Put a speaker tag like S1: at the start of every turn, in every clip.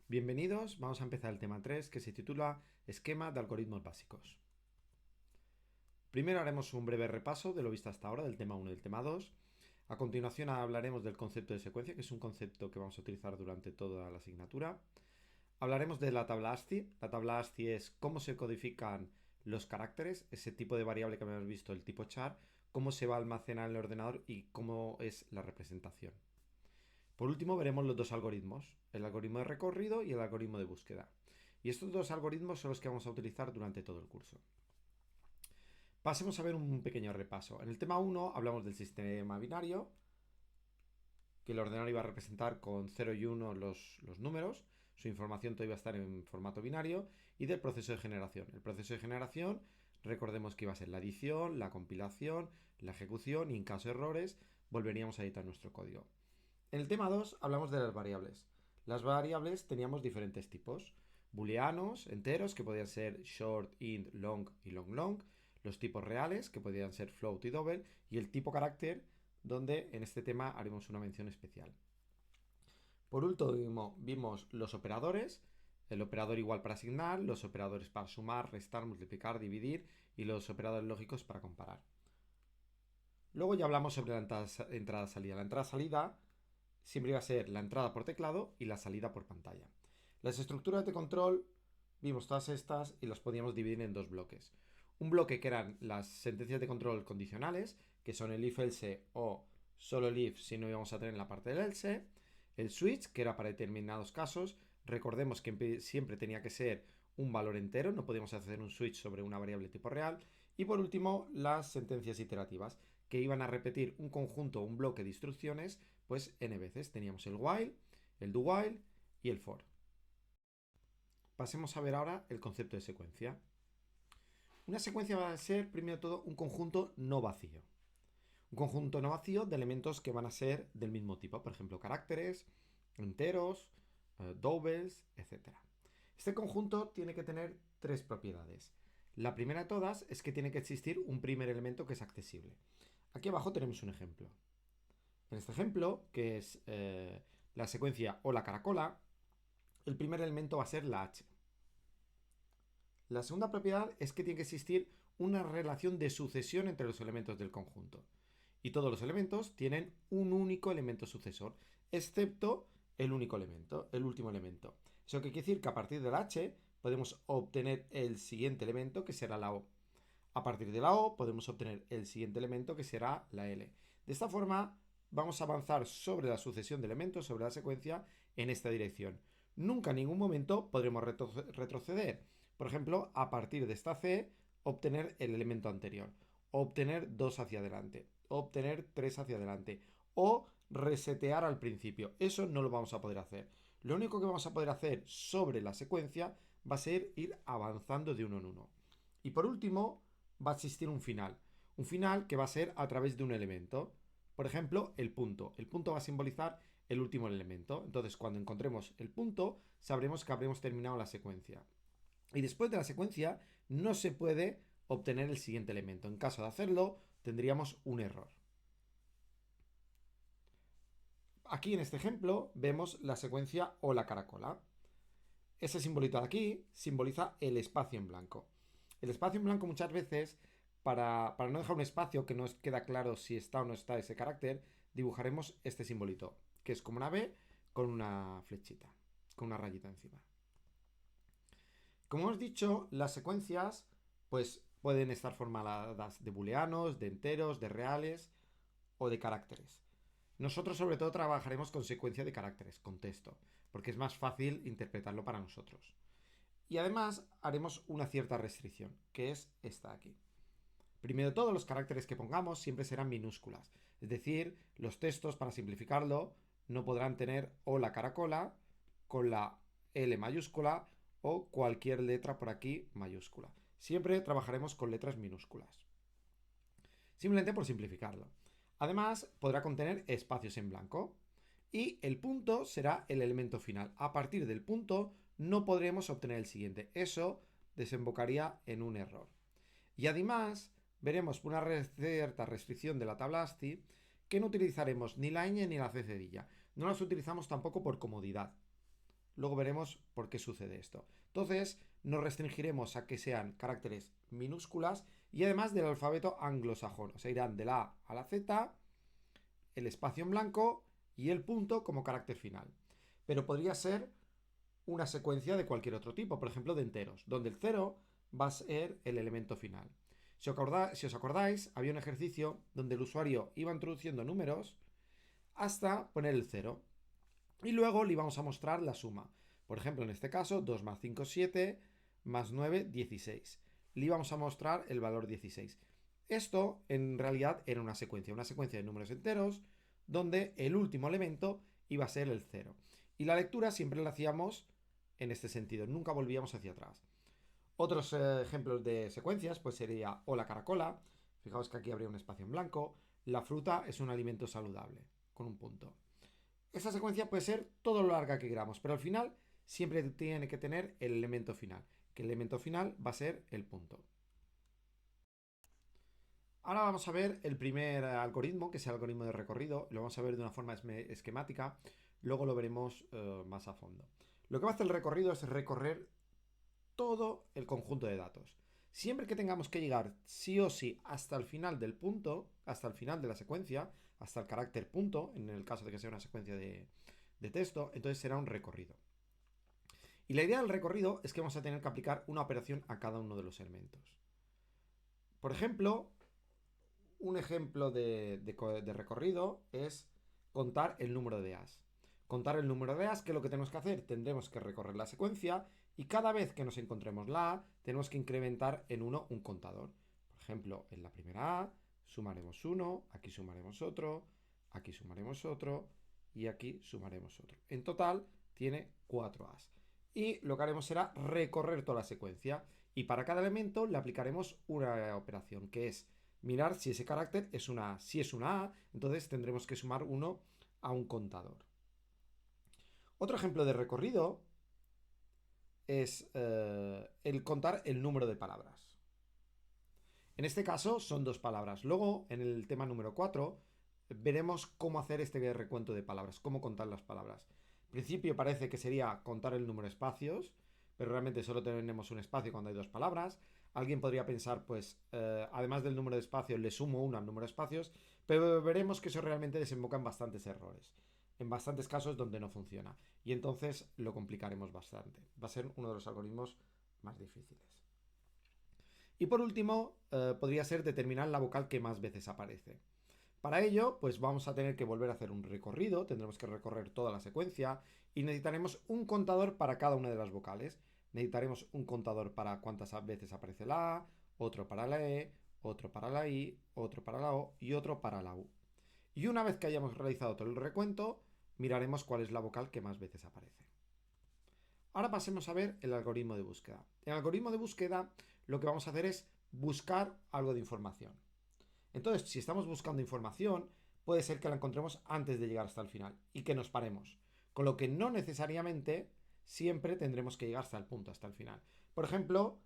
S1: Bienvenidos, vamos a empezar el tema 3 que se titula Esquema de algoritmos básicos. Primero haremos un breve repaso de lo visto hasta ahora del tema 1 y del tema 2. A continuación hablaremos del concepto de secuencia, que es un concepto que vamos a utilizar durante toda la asignatura. Hablaremos de la tabla ASCII. La tabla ASCII es cómo se codifican los caracteres, ese tipo de variable que habíamos visto, el tipo char, cómo se va a almacenar en el ordenador y cómo es la representación. Por último, veremos los dos algoritmos, el algoritmo de recorrido y el algoritmo de búsqueda. Y estos dos algoritmos son los que vamos a utilizar durante todo el curso. Pasemos a ver un pequeño repaso. En el tema 1 hablamos del sistema binario, que el ordenador iba a representar con 0 y 1 los números, su información todo iba a estar en formato binario, y del proceso de generación. El proceso de generación, recordemos que iba a ser la adición, la compilación, la ejecución, y en caso de errores volveríamos a editar nuestro código. En el tema 2 hablamos de las variables. Las variables teníamos diferentes tipos. Booleanos, enteros, que podían ser short, int, long y long long. Los tipos reales, que podían ser float y double. Y el tipo carácter, donde en este tema haremos una mención especial. Por último, vimos los operadores. El operador igual para asignar, los operadores para sumar, restar, multiplicar, dividir y los operadores lógicos para comparar. Luego ya hablamos sobre la entrada-salida. La entrada-salida siempre iba a ser la entrada por teclado y la salida por pantalla. Las estructuras de control, vimos todas estas y las podíamos dividir en dos bloques. Un bloque que eran las sentencias de control condicionales, que son el if else o solo el if si no íbamos a tener la parte del else. El switch, que era para determinados casos. Recordemos que siempre tenía que ser un valor entero, no podíamos hacer un switch sobre una variable tipo real. Y por último, las sentencias iterativas, que iban a repetir un conjunto o un bloque de instrucciones pues n veces. Teníamos el while, el do while y el for. Pasemos a ver ahora el concepto de secuencia. Una secuencia va a ser, primero de todo, un conjunto no vacío. Un conjunto no vacío de elementos que van a ser del mismo tipo, por ejemplo, caracteres, enteros, doubles, etc. Este conjunto tiene que tener tres propiedades. La primera de todas es que tiene que existir un primer elemento que es accesible. Aquí abajo tenemos un ejemplo. En este ejemplo, que es la secuencia o la caracola, el primer elemento va a ser la h. La segunda propiedad es que tiene que existir una relación de sucesión entre los elementos del conjunto. Y todos los elementos tienen un único elemento sucesor, excepto el único elemento, el último elemento. Eso quiere decir que a partir de la h podemos obtener el siguiente elemento, que será la o. A partir de la o podemos obtener el siguiente elemento, que será la l. De esta forma vamos a avanzar sobre la sucesión de elementos, sobre la secuencia, en esta dirección. Nunca en ningún momento podremos retroceder. Por ejemplo, a partir de esta C, obtener el elemento anterior, obtener 2 hacia adelante, obtener 3 hacia adelante, o resetear al principio. Eso no lo vamos a poder hacer. Lo único que vamos a poder hacer sobre la secuencia va a ser ir avanzando de uno en uno. Y por último, va a existir un final. Un final que va a ser a través de un elemento. Por ejemplo, el punto. El punto va a simbolizar el último elemento. Entonces, cuando encontremos el punto, sabremos que habremos terminado la secuencia. Y después de la secuencia, no se puede obtener el siguiente elemento. En caso de hacerlo, tendríamos un error. Aquí en este ejemplo vemos la secuencia o la caracola. Ese simbolito de aquí simboliza el espacio en blanco. El espacio en blanco muchas veces, para no dejar un espacio que no queda claro si está o no está ese carácter, dibujaremos este simbolito, que es como una B con una flechita, con una rayita encima. Como hemos dicho, las secuencias pues pueden estar formadas de booleanos, de enteros, de reales o de caracteres. Nosotros sobre todo trabajaremos con secuencia de caracteres, con texto, porque es más fácil interpretarlo para nosotros. Y además haremos una cierta restricción, que es esta aquí. Primero de todo, los caracteres que pongamos siempre serán minúsculas. Es decir, los textos, para simplificarlo, no podrán tener o la caracola con la L mayúscula o cualquier letra por aquí mayúscula. Siempre trabajaremos con letras minúsculas. Simplemente por simplificarlo. Además, podrá contener espacios en blanco. Y el punto será el elemento final. A partir del punto no podremos obtener el siguiente. Eso desembocaría en un error. Y además veremos una cierta restricción de la tabla ASCII que no utilizaremos ni la ñ ni la c cedilla. No las utilizamos tampoco por comodidad. luego veremos por qué sucede esto. Entonces, nos restringiremos a que sean caracteres minúsculas y además del alfabeto anglosajón. O sea, irán de la A a la Z, el espacio en blanco y el punto como carácter final. Pero podría ser una secuencia de cualquier otro tipo, por ejemplo de enteros, donde el 0 va a ser el elemento final. Si os acordáis, había un ejercicio donde el usuario iba introduciendo números hasta poner el 0 y luego le íbamos a mostrar la suma. Por ejemplo, en este caso, 2 más 5, 7, más 9, 16. Le íbamos a mostrar el valor 16. Esto en realidad era una secuencia de números enteros donde el último elemento iba a ser el 0. Y la lectura siempre la hacíamos en este sentido, nunca volvíamos hacia atrás. Otros ejemplos de secuencias pues sería o la caracola, fijaos que aquí habría un espacio en blanco, la fruta es un alimento saludable, con un punto. Esta secuencia puede ser todo lo larga que queramos, pero al final siempre tiene que tener el elemento final, que el elemento final va a ser el punto. Ahora vamos a ver el primer algoritmo, que es el algoritmo de recorrido. Lo vamos a ver de una forma esquemática, luego lo veremos más a fondo. Lo que va a hacer el recorrido es recorrer todo el conjunto de datos. Siempre que tengamos que llegar sí o sí hasta el final del punto, hasta el final de la secuencia, hasta el carácter punto, en el caso de que sea una secuencia de texto, entonces será un recorrido. Y la idea del recorrido es que vamos a tener que aplicar una operación a cada uno de los elementos. Por ejemplo, un ejemplo de recorrido es contar el número de As. Contar el número de As, ¿qué es lo que tenemos que hacer? Tendremos que recorrer la secuencia y cada vez que nos encontremos la A, tenemos que incrementar en 1 un contador. Por ejemplo, en la primera A sumaremos 1, aquí sumaremos otro, aquí sumaremos otro y aquí sumaremos otro. En total tiene 4 As. Y lo que haremos será recorrer toda la secuencia y para cada elemento le aplicaremos una operación que es mirar si ese carácter es una A. Si es una A, entonces tendremos que sumar 1 a un contador. Otro ejemplo de recorrido es el contar el número de palabras. En este caso son 2 palabras. Luego, en el tema número 4, veremos cómo hacer este recuento de palabras, cómo contar las palabras. En principio parece que sería contar el número de espacios, pero realmente solo tenemos un espacio cuando hay 2 palabras. Alguien podría pensar, pues, además del número de espacios, le sumo 1 al número de espacios, pero veremos que eso realmente desemboca en bastantes errores. En bastantes casos donde no funciona. Y entonces lo complicaremos bastante. Va a ser uno de los algoritmos más difíciles. Y por último, podría ser determinar la vocal que más veces aparece. Para ello, pues vamos a tener que volver a hacer un recorrido, tendremos que recorrer toda la secuencia y necesitaremos un contador para cada una de las vocales. Necesitaremos un contador para cuántas veces aparece la A, otro para la E, otro para la I, otro para la O y otro para la U. Y una vez que hayamos realizado todo el recuento, miraremos cuál es la vocal que más veces aparece. Ahora pasemos a ver el algoritmo de búsqueda. En el algoritmo de búsqueda lo que vamos a hacer es buscar algo de información. Entonces, si estamos buscando información, puede ser que la encontremos antes de llegar hasta el final y que nos paremos. Con lo que no necesariamente siempre tendremos que llegar hasta el punto, hasta el final. Por ejemplo,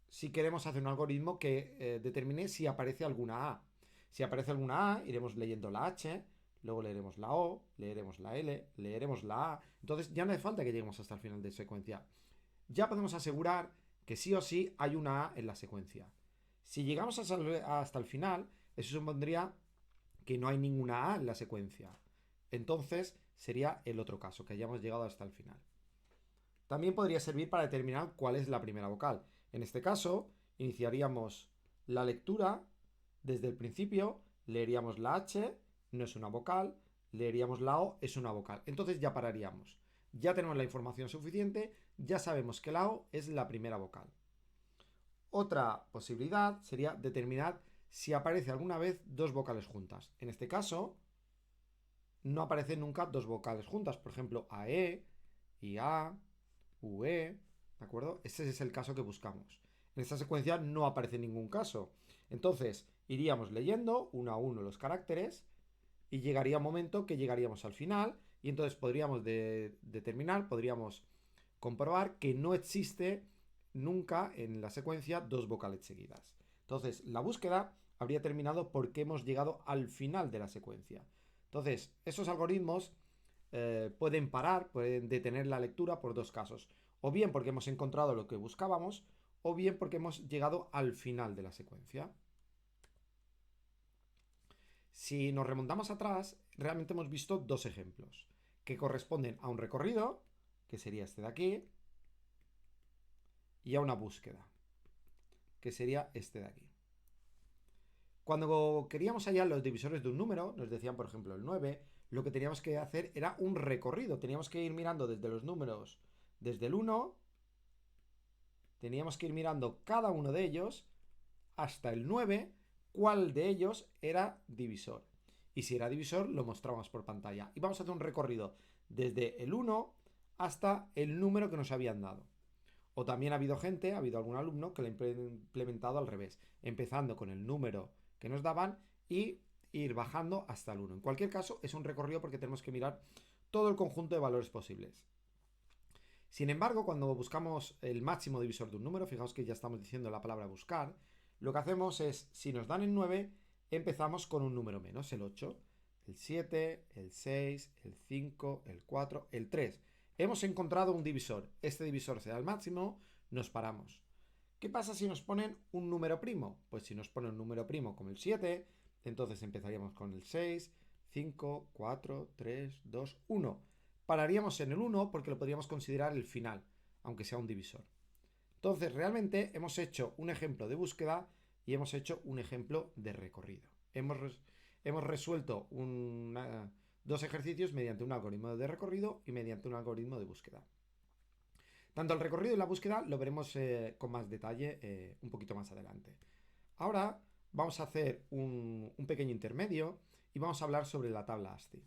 S1: si queremos hacer un algoritmo que determine si aparece alguna A. Si aparece alguna A, iremos leyendo la H, luego leeremos la O, leeremos la L, leeremos la A. Entonces ya no hace falta que lleguemos hasta el final de secuencia. Ya podemos asegurar que sí o sí hay una A en la secuencia. Si llegamos hasta el final, eso supondría que no hay ninguna A en la secuencia. Entonces sería el otro caso, que hayamos llegado hasta el final. También podría servir para determinar cuál es la primera vocal. En este caso, iniciaríamos la lectura desde el principio, leeríamos la H, no es una vocal, leeríamos la O, es una vocal. Entonces ya pararíamos. Ya tenemos la información suficiente, ya sabemos que la O es la primera vocal. Otra posibilidad sería determinar si aparece alguna vez 2 vocales juntas. En este caso, no aparecen nunca 2 vocales juntas. Por ejemplo, AE, IA, UE, ¿de acuerdo? Ese es el caso que buscamos. En esta secuencia no aparece ningún caso. Entonces, iríamos leyendo uno a uno los caracteres y llegaría un momento que llegaríamos al final y entonces podríamos determinar, podríamos comprobar que no existe nunca en la secuencia 2 vocales seguidas. Entonces, la búsqueda habría terminado porque hemos llegado al final de la secuencia. Entonces, esos algoritmos pueden parar, pueden detener la lectura por dos casos. O bien porque hemos encontrado lo que buscábamos, o bien porque hemos llegado al final de la secuencia. Si nos remontamos atrás, realmente hemos visto dos ejemplos, que corresponden a un recorrido, que sería este de aquí, y a una búsqueda, que sería este de aquí. Cuando queríamos hallar los divisores de un número, nos decían por ejemplo el 9, lo que teníamos que hacer era un recorrido. Teníamos que ir mirando desde los números, desde el 1, teníamos que ir mirando cada uno de ellos hasta el 9, cuál de ellos era divisor. Y si era divisor, lo mostramos por pantalla. Y vamos a hacer un recorrido desde el 1 hasta el número que nos habían dado. O también ha habido gente, ha habido algún alumno que lo ha implementado al revés, empezando con el número que nos daban y ir bajando hasta el 1. En cualquier caso, es un recorrido porque tenemos que mirar todo el conjunto de valores posibles. Sin embargo, cuando buscamos el máximo divisor de un número, fijaos que ya estamos diciendo la palabra buscar, lo que hacemos es, si nos dan el 9, empezamos con un número menos, el 8, el 7, el 6, el 5, el 4, el 3. Hemos encontrado un divisor. Este divisor será el máximo, nos paramos. ¿Qué pasa si nos ponen un número primo? Pues si nos ponen un número primo como el 7, entonces empezaríamos con el 6, 5, 4, 3, 2, 1. Pararíamos en el 1 porque lo podríamos considerar el final, aunque sea un divisor. Entonces, realmente hemos hecho un ejemplo de búsqueda y hemos hecho un ejemplo de recorrido. Hemos resuelto dos ejercicios mediante un algoritmo de recorrido y mediante un algoritmo de búsqueda. Tanto el recorrido y la búsqueda lo veremos con más detalle un poquito más adelante. Ahora vamos a hacer un pequeño intermedio y vamos a hablar sobre la tabla ASCII.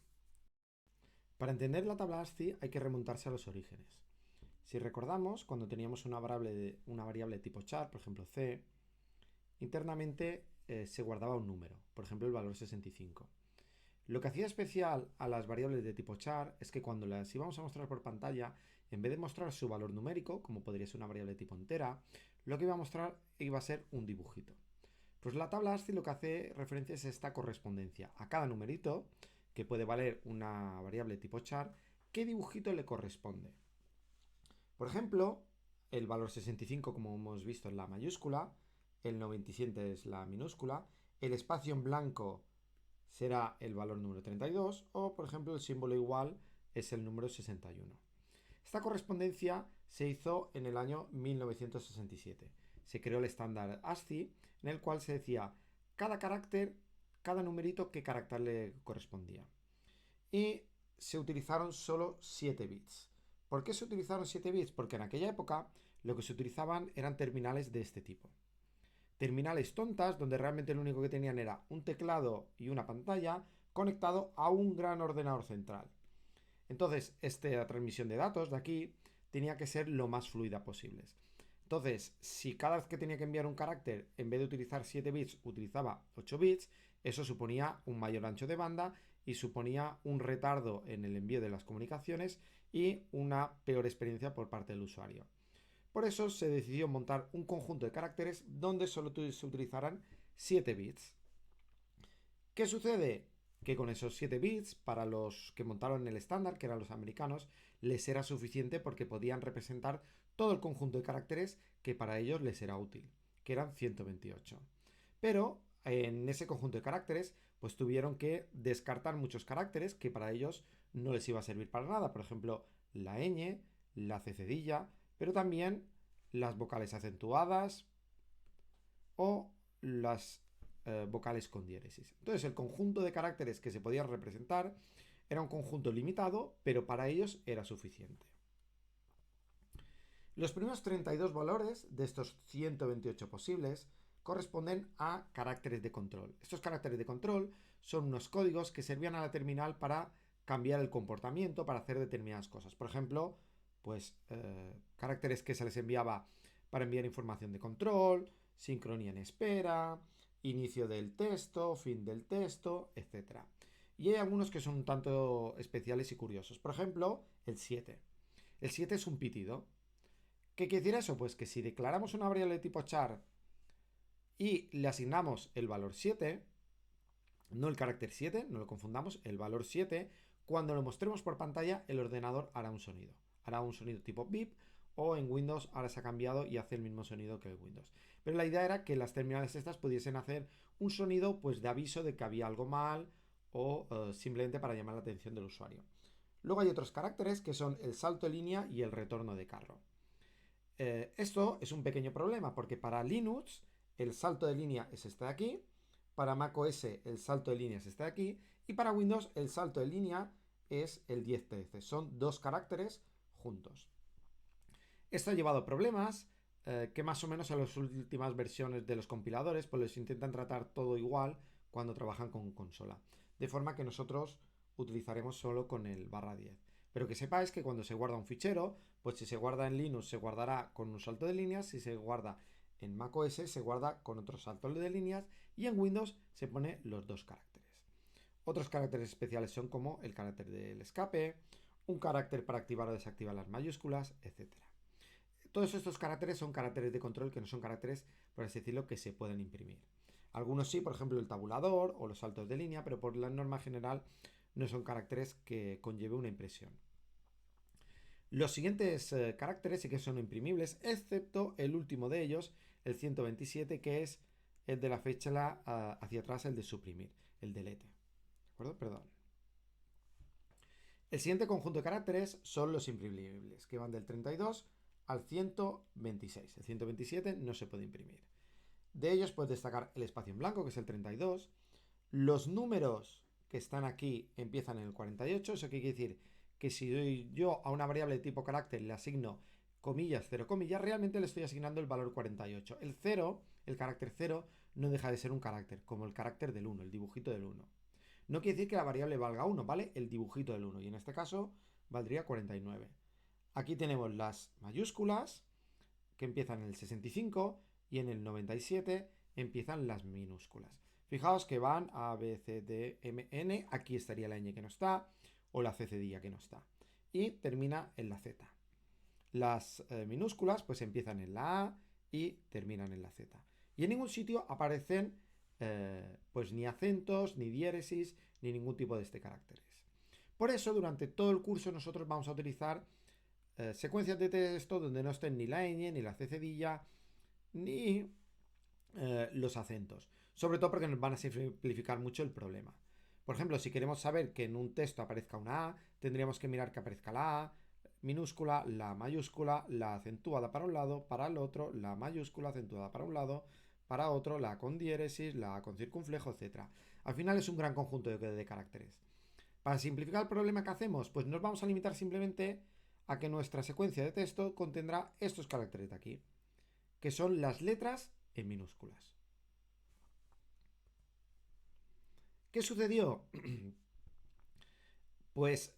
S1: Para entender la tabla ASCII hay que remontarse a los orígenes. Si recordamos, cuando teníamos una variable de tipo char, por ejemplo c, internamente se guardaba un número, por ejemplo el valor 65. Lo que hacía especial a las variables de tipo char es que cuando las íbamos a mostrar por pantalla, en vez de mostrar su valor numérico, como podría ser una variable de tipo entera, lo que iba a mostrar iba a ser un dibujito. Pues la tabla ASCII lo que hace referencia es esta correspondencia. A cada numerito, que puede valer una variable de tipo char, ¿qué dibujito le corresponde? Por ejemplo, el valor 65, como hemos visto, es la mayúscula, el 97 es la minúscula, el espacio en blanco será el valor número 32 o, por ejemplo, el símbolo igual es el número 61. Esta correspondencia se hizo en el año 1967. Se creó el estándar ASCII en el cual se decía cada carácter, cada numerito, qué carácter le correspondía. Y se utilizaron solo 7 bits. ¿Por qué se utilizaron 7 bits? Porque en aquella época lo que se utilizaban eran terminales de este tipo. Terminales tontas donde realmente lo único que tenían era un teclado y una pantalla conectado a un gran ordenador central. Entonces, esta transmisión de datos de aquí tenía que ser lo más fluida posible. Entonces, si cada vez que tenía que enviar un carácter, en vez de utilizar 7 bits, utilizaba 8 bits, eso suponía un mayor ancho de banda y suponía un retardo en el envío de las comunicaciones y una peor experiencia por parte del usuario. Por eso se decidió montar un conjunto de caracteres donde solo se utilizaran 7 bits. ¿Qué sucede? Que con esos 7 bits, para los que montaron el estándar, que eran los americanos, les era suficiente porque podían representar todo el conjunto de caracteres que para ellos les era útil, que eran 128. Pero en ese conjunto de caracteres, pues tuvieron que descartar muchos caracteres que para ellos no les iba a servir para nada. Por ejemplo, la ñ, la cedilla, pero también las vocales acentuadas o las vocales con diéresis. Entonces el conjunto de caracteres que se podían representar era un conjunto limitado, pero para ellos era suficiente. Los primeros 32 valores de estos 128 posibles corresponden a caracteres de control. Estos caracteres de control son unos códigos que servían a la terminal para cambiar el comportamiento, para hacer determinadas cosas. Por ejemplo, pues caracteres que se les enviaba para enviar información de control, sincronía en espera, inicio del texto, fin del texto, etc. Y hay algunos que son un tanto especiales y curiosos. Por ejemplo, el 7. El 7 es un pitido. ¿Qué quiere decir eso? Pues que si declaramos una variable de tipo char y le asignamos el valor 7, no el carácter 7, no lo confundamos, el valor 7, cuando lo mostremos por pantalla, el ordenador hará un sonido. Hará un sonido tipo beep, o en Windows ahora se ha cambiado y hace el mismo sonido que el Windows. Pero la idea era que las terminales estas pudiesen hacer un sonido pues de aviso de que había algo mal o simplemente para llamar la atención del usuario. Luego hay otros caracteres que son el salto de línea y el retorno de carro. Esto es un pequeño problema porque para Linux el salto de línea es este de aquí, para macOS el salto de línea es este de aquí y para Windows el salto de línea es el 1013. Son dos caracteres juntos. Esto ha llevado a problemas que más o menos en las últimas versiones de los compiladores pues les intentan tratar todo igual cuando trabajan con consola. De forma que nosotros utilizaremos solo con el /10. Pero que sepáis que cuando se guarda un fichero, pues si se guarda en Linux se guardará con un salto de líneas, si se guarda en macOS se guarda con otro salto de líneas y en Windows se pone los dos caracteres. Otros caracteres especiales son como el carácter del escape, un carácter para activar o desactivar las mayúsculas, etc. Todos estos caracteres son caracteres de control que no son caracteres, por así decirlo, que se pueden imprimir. Algunos sí, por ejemplo el tabulador o los saltos de línea, pero por la norma general no son caracteres que conlleve una impresión. Los siguientes caracteres sí que son imprimibles, excepto el último de ellos, el 127, que es el de la fecha hacia atrás, el de suprimir, el delete. ¿De acuerdo? Perdón. El siguiente conjunto de caracteres son los imprimibles, que van del 32 al 126. El 127 no se puede imprimir. De ellos puedes destacar el espacio en blanco, que es el 32. Los números que están aquí empiezan en el 48. Eso quiere decir que si yo a una variable de tipo carácter le asigno comillas, 0, comillas, realmente le estoy asignando el valor 48. El 0, el carácter 0, no deja de ser un carácter, como el carácter del 1, el dibujito del 1. No quiere decir que la variable valga 1, ¿vale? El dibujito del 1. Y en este caso valdría 49. Aquí tenemos las mayúsculas, que empiezan en el 65, y en el 97 empiezan las minúsculas. Fijaos que van A, B, C, D, M, N. Aquí estaría la ñ que no está, o la C cedilla que no está. Y termina en la Z. Las minúsculas pues empiezan en la A y terminan en la Z. Y en ningún sitio aparecen pues ni acentos, ni diéresis, ni ningún tipo de caracteres. Por eso durante todo el curso nosotros vamos a utilizar secuencias de texto donde no estén ni la ñ, ni la C cedilla, ni los acentos. Sobre todo porque nos van a simplificar mucho el problema. Por ejemplo, si queremos saber que en un texto aparezca una A, tendríamos que mirar que aparezca la A minúscula, la mayúscula, la acentuada para un lado, para el otro, la mayúscula acentuada para un lado, para otro, la con diéresis, la con circunflejo, etc. Al final es un gran conjunto de caracteres. Para simplificar el problema que hacemos, pues nos vamos a limitar simplemente a que nuestra secuencia de texto contendrá estos caracteres de aquí, que son las letras en minúsculas. ¿Qué sucedió? Pues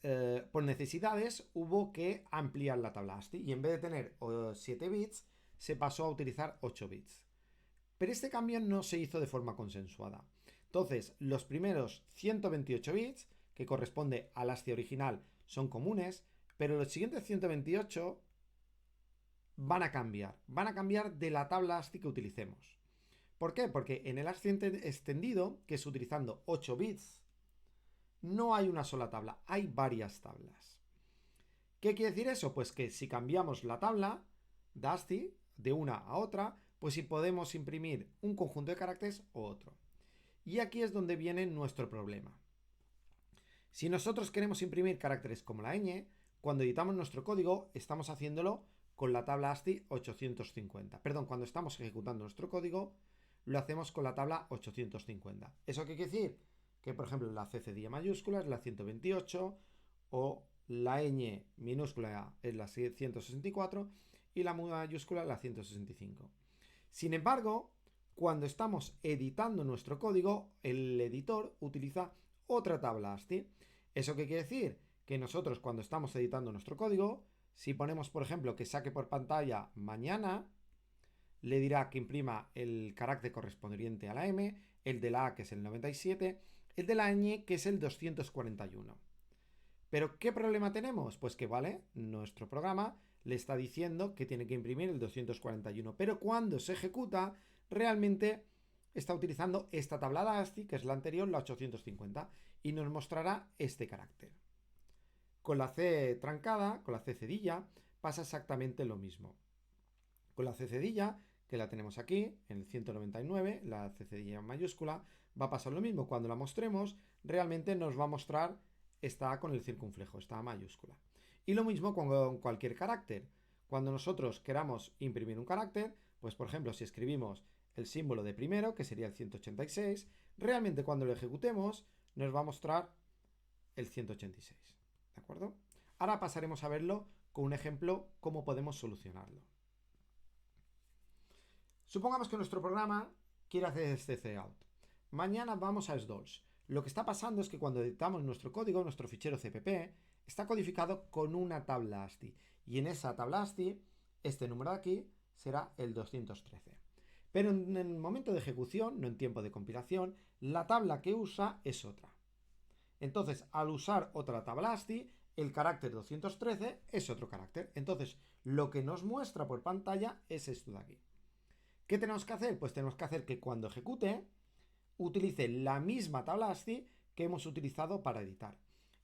S1: por necesidades hubo que ampliar la tabla ASCII y en vez de tener 7 bits se pasó a utilizar 8 bits. Pero este cambio no se hizo de forma consensuada. Entonces, los primeros 128 bits, que corresponde al ASCII original, son comunes, pero los siguientes 128 van a cambiar de la tabla ASCII que utilicemos. ¿Por qué? Porque en el ASCII extendido, que es utilizando 8 bits, no hay una sola tabla, hay varias tablas. ¿Qué quiere decir eso? Pues que si cambiamos la tabla de ASCII de una a otra, pues si podemos imprimir un conjunto de caracteres o otro. Y aquí es donde viene nuestro problema. Si nosotros queremos imprimir caracteres como la ñ, cuando editamos nuestro código estamos haciéndolo con la tabla ASCII 850. Perdón, cuando estamos ejecutando nuestro código lo hacemos con la tabla 850. ¿Eso qué quiere decir? Que por ejemplo la C cedilla mayúscula es la 128 o la ñ minúscula es la 164 y la mayúscula la 165. Sin embargo, cuando estamos editando nuestro código, el editor utiliza otra tabla ASCII. ¿Eso qué quiere decir? Que nosotros cuando estamos editando nuestro código, si ponemos por ejemplo que saque por pantalla mañana, le dirá que imprima el carácter correspondiente a la M, el de la A que es el 97, el de la ñ que es el 241. ¿Pero qué problema tenemos? Pues que vale, nuestro programa le está diciendo que tiene que imprimir el 241, pero cuando se ejecuta realmente está utilizando esta tabla de ASCII, que es la anterior, la 850, y nos mostrará este carácter. Con la C trancada, con la C cedilla, pasa exactamente lo mismo. Con la C cedilla, que la tenemos aquí, en el 199, la C cedilla en mayúscula, va a pasar lo mismo. Cuando la mostremos, realmente nos va a mostrar esta A con el circunflejo, esta A mayúscula. Y lo mismo con cualquier carácter. Cuando nosotros queramos imprimir un carácter, pues por ejemplo, si escribimos el símbolo de primero, que sería el 186, realmente cuando lo ejecutemos nos va a mostrar el 186. ¿De acuerdo? Ahora pasaremos a verlo con un ejemplo, cómo podemos solucionarlo. Supongamos que nuestro programa quiere hacer este layout. Mañana vamos a SDOLS. Lo que está pasando es que cuando editamos nuestro código, nuestro fichero CPP, está codificado con una tabla ASCII. Y en esa tabla ASCII, este número de aquí será el 213. Pero en el momento de ejecución, no en tiempo de compilación, la tabla que usa es otra. Entonces, al usar otra tabla ASCII, el carácter 213 es otro carácter. Entonces, lo que nos muestra por pantalla es esto de aquí. ¿Qué tenemos que hacer? Pues tenemos que hacer que cuando ejecute, utilice la misma tabla ASCII que hemos utilizado para editar.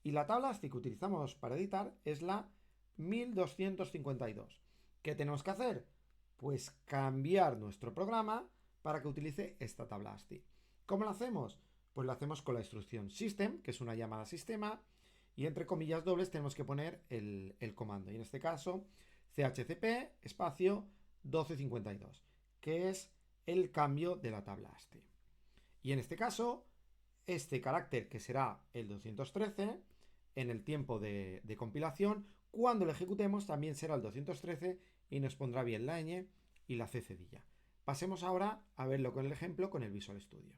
S1: Y la tabla ASCII que utilizamos para editar es la 1252. ¿Qué tenemos que hacer? Pues cambiar nuestro programa para que utilice esta tabla ASCII. ¿Cómo lo hacemos? Pues lo hacemos con la instrucción system, que es una llamada a sistema, y entre comillas dobles tenemos que poner el comando. Y en este caso, chcp espacio 1252, que es el cambio de la tabla ASCII. Y en este caso, este carácter, que será el 213, en el tiempo de compilación, cuando lo ejecutemos también será el 213 y nos pondrá bien la ñ y la C cedilla. Pasemos ahora a verlo con el ejemplo con el Visual Studio.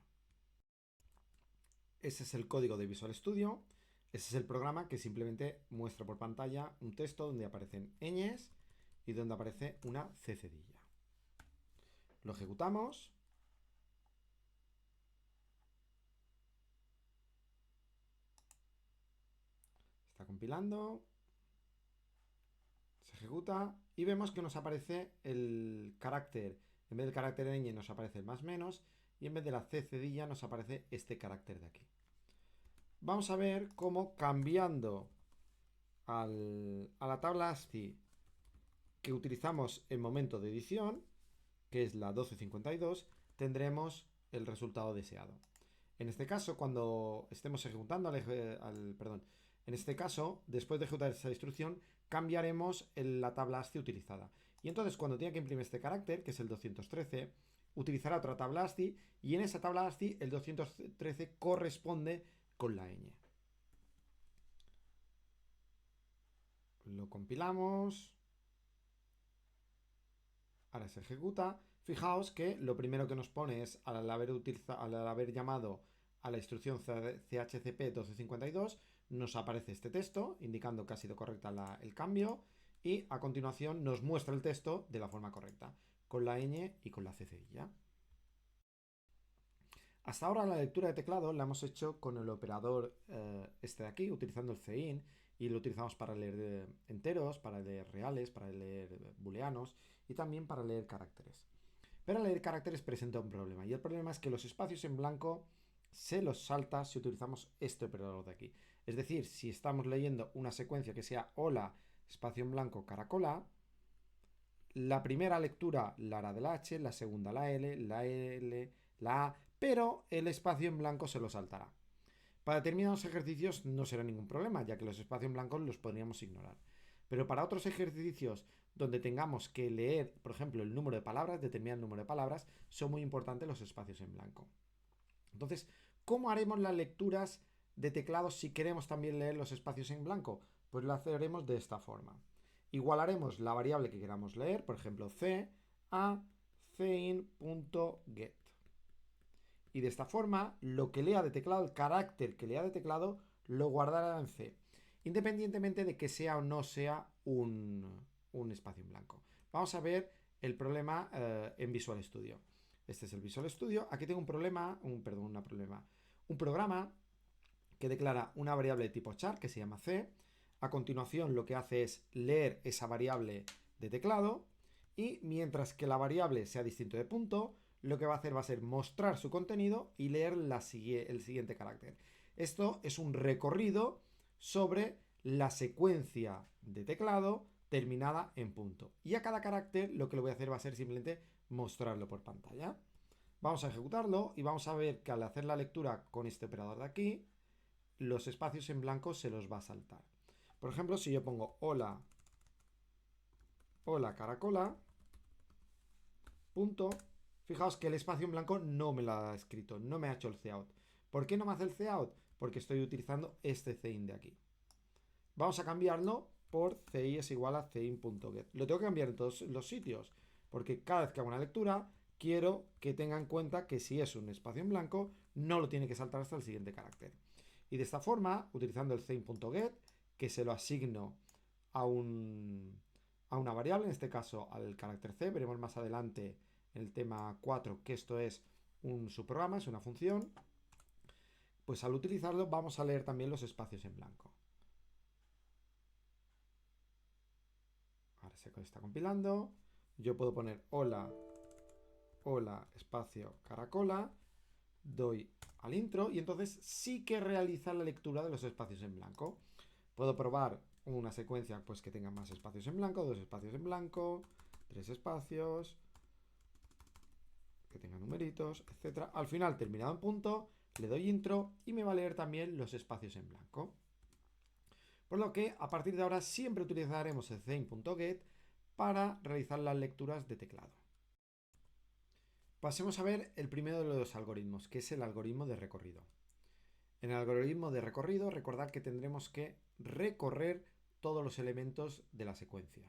S1: Ese es el código de Visual Studio. Ese es el programa que simplemente muestra por pantalla un texto donde aparecen ñes y donde aparece una C cedilla. Lo ejecutamos. Está compilando. Se ejecuta y vemos que nos aparece el carácter. En vez del carácter ñ nos aparece el más menos y en vez de la C cedilla nos aparece este carácter de aquí. Vamos a ver cómo cambiando a la tabla ASCII que utilizamos en momento de edición, que es la 1252, tendremos el resultado deseado. En este caso, cuando estemos ejecutando en este caso, después de ejecutar esa instrucción, cambiaremos la tabla ASCII utilizada. Y entonces, cuando tenga que imprimir este carácter, que es el 213, utilizará otra tabla ASCII y en esa tabla ASCII el 213 corresponde con la ñ. Lo compilamos. Ahora se ejecuta. Fijaos que lo primero que nos pone es, al haber llamado a la instrucción chcp 1252, nos aparece este texto indicando que ha sido correcta el cambio y a continuación nos muestra el texto de la forma correcta, con la ñ y con la c cedilla. Hasta ahora la lectura de teclado la hemos hecho con el operador este de aquí, utilizando el cin, y lo utilizamos para leer enteros, para leer reales, para leer booleanos y también para leer caracteres. Pero leer caracteres presenta un problema, y el problema es que los espacios en blanco se los salta si utilizamos este operador de aquí. Es decir, si estamos leyendo una secuencia que sea hola, espacio en blanco, caracola, la primera lectura la hará de la H, la segunda la L, la A, pero el espacio en blanco se lo saltará. Para determinados ejercicios no será ningún problema, ya que los espacios en blanco los podríamos ignorar. Pero para otros ejercicios donde tengamos que leer, por ejemplo, el número de palabras, determinar el número de palabras, son muy importantes los espacios en blanco. Entonces, ¿cómo haremos las lecturas de teclado si queremos también leer los espacios en blanco? Pues lo haremos de esta forma. Igualaremos la variable que queramos leer, por ejemplo, c a cin.get. Y de esta forma, lo que lea de teclado, el carácter que lea de teclado, lo guardará en C, independientemente de que sea o no sea un espacio en blanco. Vamos a ver el problema en Visual Studio. Este es el Visual Studio. Aquí tengo un programa que declara una variable de tipo char que se llama C. A continuación, lo que hace es leer esa variable de teclado y mientras que la variable sea distinto de punto, lo que va a hacer va a ser mostrar su contenido y leer el siguiente carácter. Esto es un recorrido sobre la secuencia de teclado terminada en punto. Y a cada carácter lo que le voy a hacer va a ser simplemente mostrarlo por pantalla. Vamos a ejecutarlo y vamos a ver que al hacer la lectura con este operador de aquí, los espacios en blanco se los va a saltar. Por ejemplo, si yo pongo hola, hola caracola, punto, fijaos que el espacio en blanco no me lo ha escrito, no me ha hecho el cout. ¿Por qué no me hace el cout? Porque estoy utilizando este cin de aquí. Vamos a cambiarlo por ci es igual a cin.get. Lo tengo que cambiar en todos los sitios, porque cada vez que hago una lectura, quiero que tenga en cuenta que si es un espacio en blanco, no lo tiene que saltar hasta el siguiente carácter. Y de esta forma, utilizando el cin.get, que se lo asigno a una variable, en este caso al carácter c, veremos más adelante en el tema 4 que esto es un subprograma, es una función, pues al utilizarlo vamos a leer también los espacios en blanco. Ahora se está compilando. Yo puedo poner hola, hola, espacio, caracola, doy al intro y entonces sí que realiza la lectura de los espacios en blanco. Puedo probar una secuencia pues que tenga más espacios en blanco, 2 espacios en blanco, 3 espacios, que tenga numeritos, etc. Al final, terminado en punto, le doy intro y me va a leer también los espacios en blanco. Por lo que a partir de ahora siempre utilizaremos el cin.get para realizar las lecturas de teclado. Pasemos a ver el primero de los algoritmos, que es el algoritmo de recorrido. En el algoritmo de recorrido, recordad que tendremos que recorrer todos los elementos de la secuencia.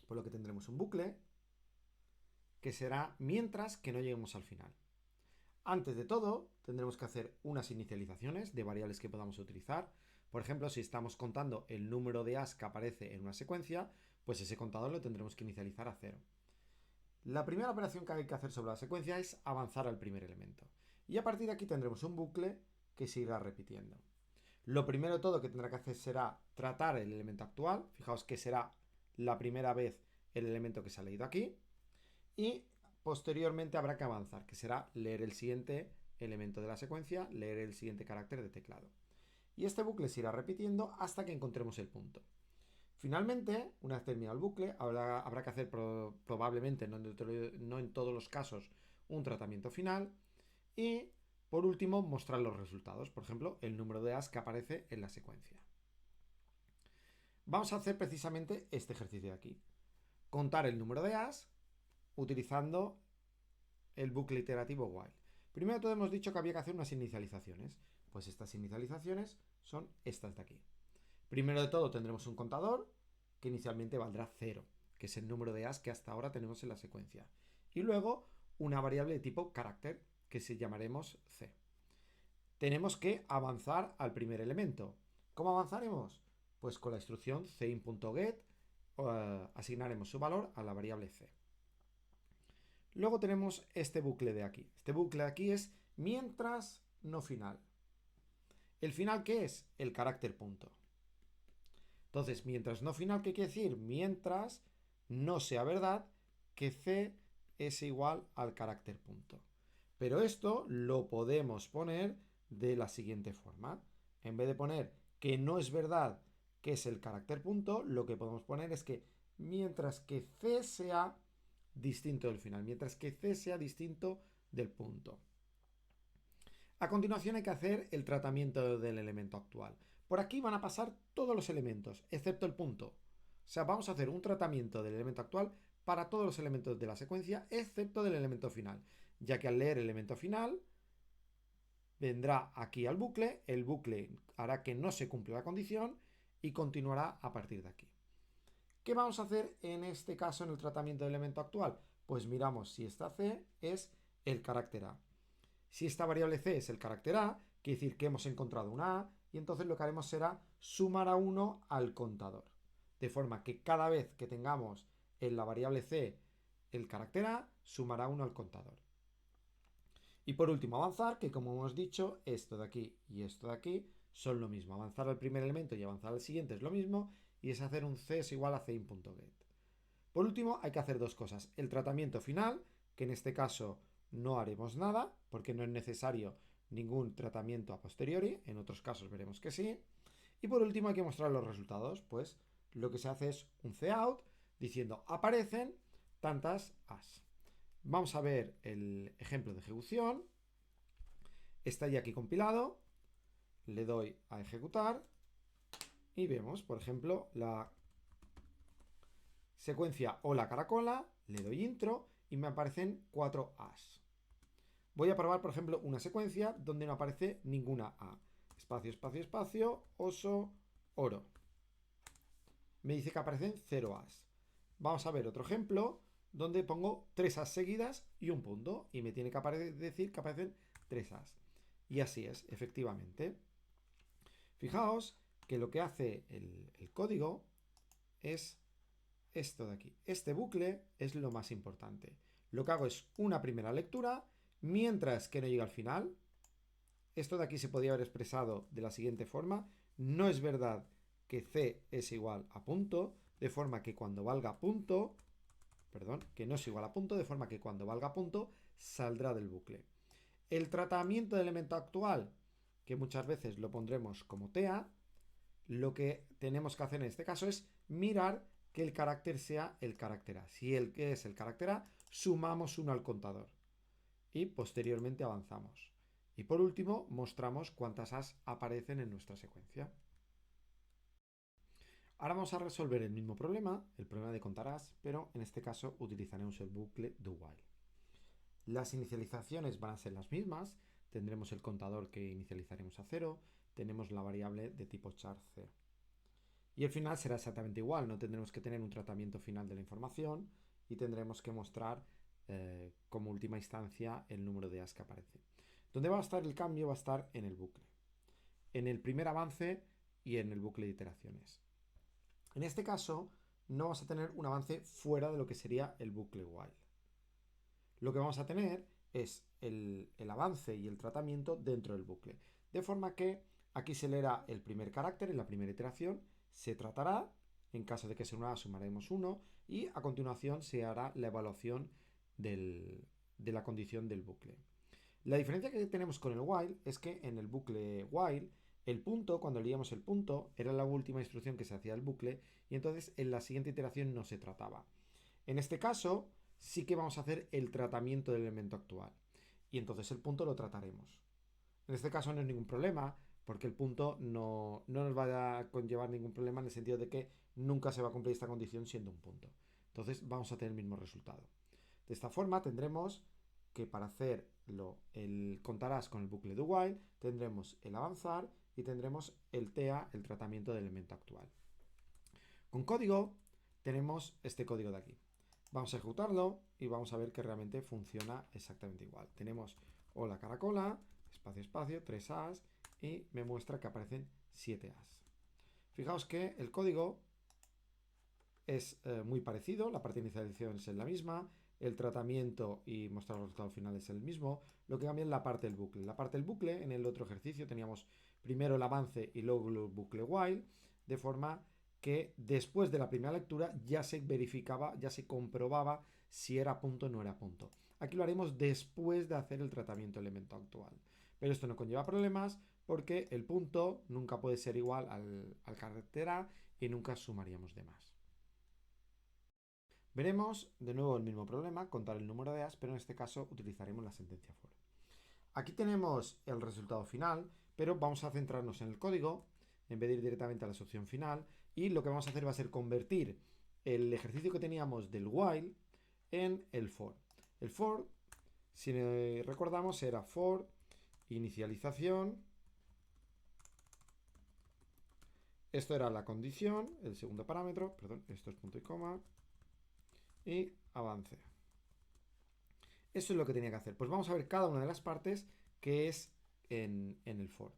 S1: Por lo que tendremos un bucle que será mientras que no lleguemos al final. Antes de todo, tendremos que hacer unas inicializaciones de variables que podamos utilizar. Por ejemplo, si estamos contando el número de as que aparece en una secuencia, pues ese contador lo tendremos que inicializar a 0. La primera operación que hay que hacer sobre la secuencia es avanzar al primer elemento. Y a partir de aquí tendremos un bucle que se irá repitiendo. Lo primero de todo que tendrá que hacer será tratar el elemento actual. Fijaos que será la primera vez el elemento que se ha leído aquí. Y posteriormente habrá que avanzar, que será leer el siguiente elemento de la secuencia, leer el siguiente carácter de teclado. Y este bucle se irá repitiendo hasta que encontremos el punto. Finalmente, una vez terminado el bucle, habrá que hacer probablemente, no en todos los casos, un tratamiento final. Y, por último, mostrar los resultados. Por ejemplo, el número de as que aparece en la secuencia. Vamos a hacer precisamente este ejercicio de aquí. Contar el número de as utilizando el bucle iterativo while. Primero de todo hemos dicho que había que hacer unas inicializaciones. Pues estas inicializaciones son estas de aquí. Primero de todo tendremos un contador que inicialmente valdrá 0, que es el número de as que hasta ahora tenemos en la secuencia. Y luego una variable de tipo carácter que se llamaremos c. Tenemos que avanzar al primer elemento. ¿Cómo avanzaremos? Pues con la instrucción cin.get asignaremos su valor a la variable c. Luego tenemos este bucle de aquí. Este bucle de aquí es mientras no final. ¿El final qué es? El carácter punto. Entonces, mientras no final, ¿qué quiere decir? Mientras no sea verdad que c es igual al carácter punto. Pero esto lo podemos poner de la siguiente forma. En vez de poner que no es verdad que es el carácter punto, lo que podemos poner es que mientras que c sea distinto del final, mientras que c sea distinto del punto. A continuación hay que hacer el tratamiento del elemento actual. Por aquí van a pasar todos los elementos, excepto el punto. O sea, vamos a hacer un tratamiento del elemento actual para todos los elementos de la secuencia, excepto del elemento final, ya que al leer el elemento final vendrá aquí al bucle, el bucle hará que no se cumpla la condición y continuará a partir de aquí. ¿Qué vamos a hacer en este caso en el tratamiento del elemento actual? Pues miramos si esta c es el carácter a. Si esta variable c es el carácter a, quiere decir que hemos encontrado una a, y entonces lo que haremos será sumar a 1 al contador. De forma que cada vez que tengamos en la variable c el carácter a, sumará 1 al contador. Y por último avanzar, que como hemos dicho, esto de aquí y esto de aquí son lo mismo. Avanzar al primer elemento y avanzar al siguiente es lo mismo, y es hacer un c es igual a cin.get. Por último, hay que hacer dos cosas. El tratamiento final, que en este caso no haremos nada, porque no es necesario ningún tratamiento a posteriori, en otros casos veremos que sí. Y por último hay que mostrar los resultados. Pues lo que se hace es un cout diciendo aparecen tantas as. Vamos a ver el ejemplo de ejecución. Está ya aquí compilado. Le doy a ejecutar. Y vemos, por ejemplo, la secuencia Hola Caracola. Le doy intro y me aparecen 4 as. Voy a probar, por ejemplo, una secuencia donde no aparece ninguna A. Espacio, espacio, espacio, oso, oro. Me dice que aparecen 0 as. Vamos a ver otro ejemplo donde pongo 3 as seguidas y un punto. Y me tiene que decir que aparecen 3 as. Y así es, efectivamente. Fijaos que lo que hace el código es esto de aquí. Este bucle es lo más importante. Lo que hago es una primera lectura, mientras que no llega al final. Esto de aquí se podría haber expresado de la siguiente forma. No es verdad que C es igual a punto, de forma que cuando valga punto, perdón, que no es igual a punto, de forma que cuando valga punto saldrá del bucle. El tratamiento de elemento actual, que muchas veces lo pondremos como TEA, lo que tenemos que hacer en este caso es mirar que el carácter sea el carácter A. Si el que es el carácter A, sumamos 1 al contador. Y posteriormente avanzamos. Y por último, mostramos cuántas as aparecen en nuestra secuencia. Ahora vamos a resolver el mismo problema, el problema de contar as, pero en este caso utilizaremos el bucle do while. Las inicializaciones van a ser las mismas, tendremos el contador que inicializaremos a 0, tenemos la variable de tipo char c. Y el final será exactamente igual, no tendremos que tener un tratamiento final de la información y tendremos que mostrar como última instancia el número de as que aparece. ¿Dónde va a estar el cambio? Va a estar en el bucle, en el primer avance y en el bucle de iteraciones. En este caso no vamos a tener un avance fuera de lo que sería el bucle while. Lo que vamos a tener es el avance y el tratamiento dentro del bucle. De forma que aquí se leerá el primer carácter en la primera iteración, se tratará, en caso de que sea una A sumaremos 1 y a continuación se hará la evaluación de la condición del bucle. La diferencia que tenemos con el while es que en el bucle while el punto, cuando leíamos el punto, era la última instrucción que se hacía del bucle y entonces en la siguiente iteración no se trataba. En este caso sí que vamos a hacer el tratamiento del elemento actual y entonces el punto lo trataremos. En este caso no hay ningún problema porque el punto no nos va a conllevar ningún problema en el sentido de que nunca se va a cumplir esta condición siendo un punto. Entonces vamos a tener el mismo resultado. De esta forma tendremos que para hacerlo el contarás con el bucle do while tendremos el avanzar y tendremos el TEA, el tratamiento del elemento actual. Con código tenemos este código de aquí. Vamos a ejecutarlo y vamos a ver que realmente funciona exactamente igual. Tenemos hola caracola, espacio, espacio, 3 as y me muestra que aparecen 7 as. Fijaos que el código es muy parecido, la parte de inicialización es la misma, el tratamiento y mostrar los resultados finales es el mismo, lo que cambia es la parte del bucle. La parte del bucle, en el otro ejercicio teníamos primero el avance y luego el bucle while, de forma que después de la primera lectura ya se verificaba, ya se comprobaba si era punto o no era punto. Aquí lo haremos después de hacer el tratamiento del elemento actual. Pero esto no conlleva problemas porque el punto nunca puede ser igual al carácter A y nunca sumaríamos de más. Veremos de nuevo el mismo problema, contar el número de as, pero en este caso utilizaremos la sentencia for. Aquí tenemos el resultado final, pero vamos a centrarnos en el código en vez de ir directamente a la solución final y lo que vamos a hacer va a ser convertir el ejercicio que teníamos del while en el for. El for, si recordamos, era for inicialización. Esto era la condición, el segundo parámetro, perdón, esto es punto y coma, y avance. Eso es lo que tenía que hacer. Pues vamos a ver cada una de las partes que es en el for.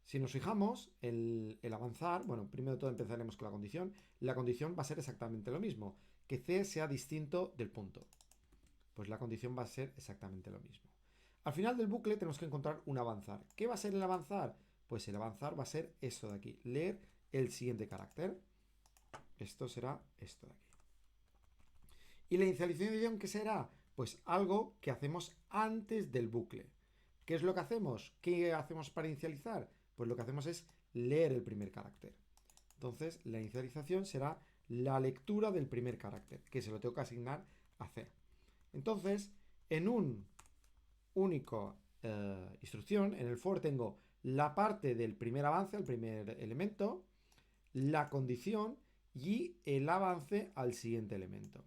S1: Si nos fijamos, el avanzar, bueno, primero de todo empezaremos con la condición. La condición va a ser exactamente lo mismo, que C sea distinto del punto. Pues la condición va a ser exactamente lo mismo. Al final del bucle tenemos que encontrar un avanzar. ¿Qué va a ser el avanzar? Pues el avanzar va a ser esto de aquí, leer el siguiente carácter. Esto será esto de aquí. ¿Y la inicialización qué será? Pues algo que hacemos antes del bucle. ¿Qué es lo que hacemos? ¿Qué hacemos para inicializar? Pues lo que hacemos es leer el primer carácter. Entonces, la inicialización será la lectura del primer carácter, que se lo tengo que asignar a C. Entonces, en un único instrucción, en el for tengo la parte del primer avance, el primer elemento, la condición y el avance al siguiente elemento.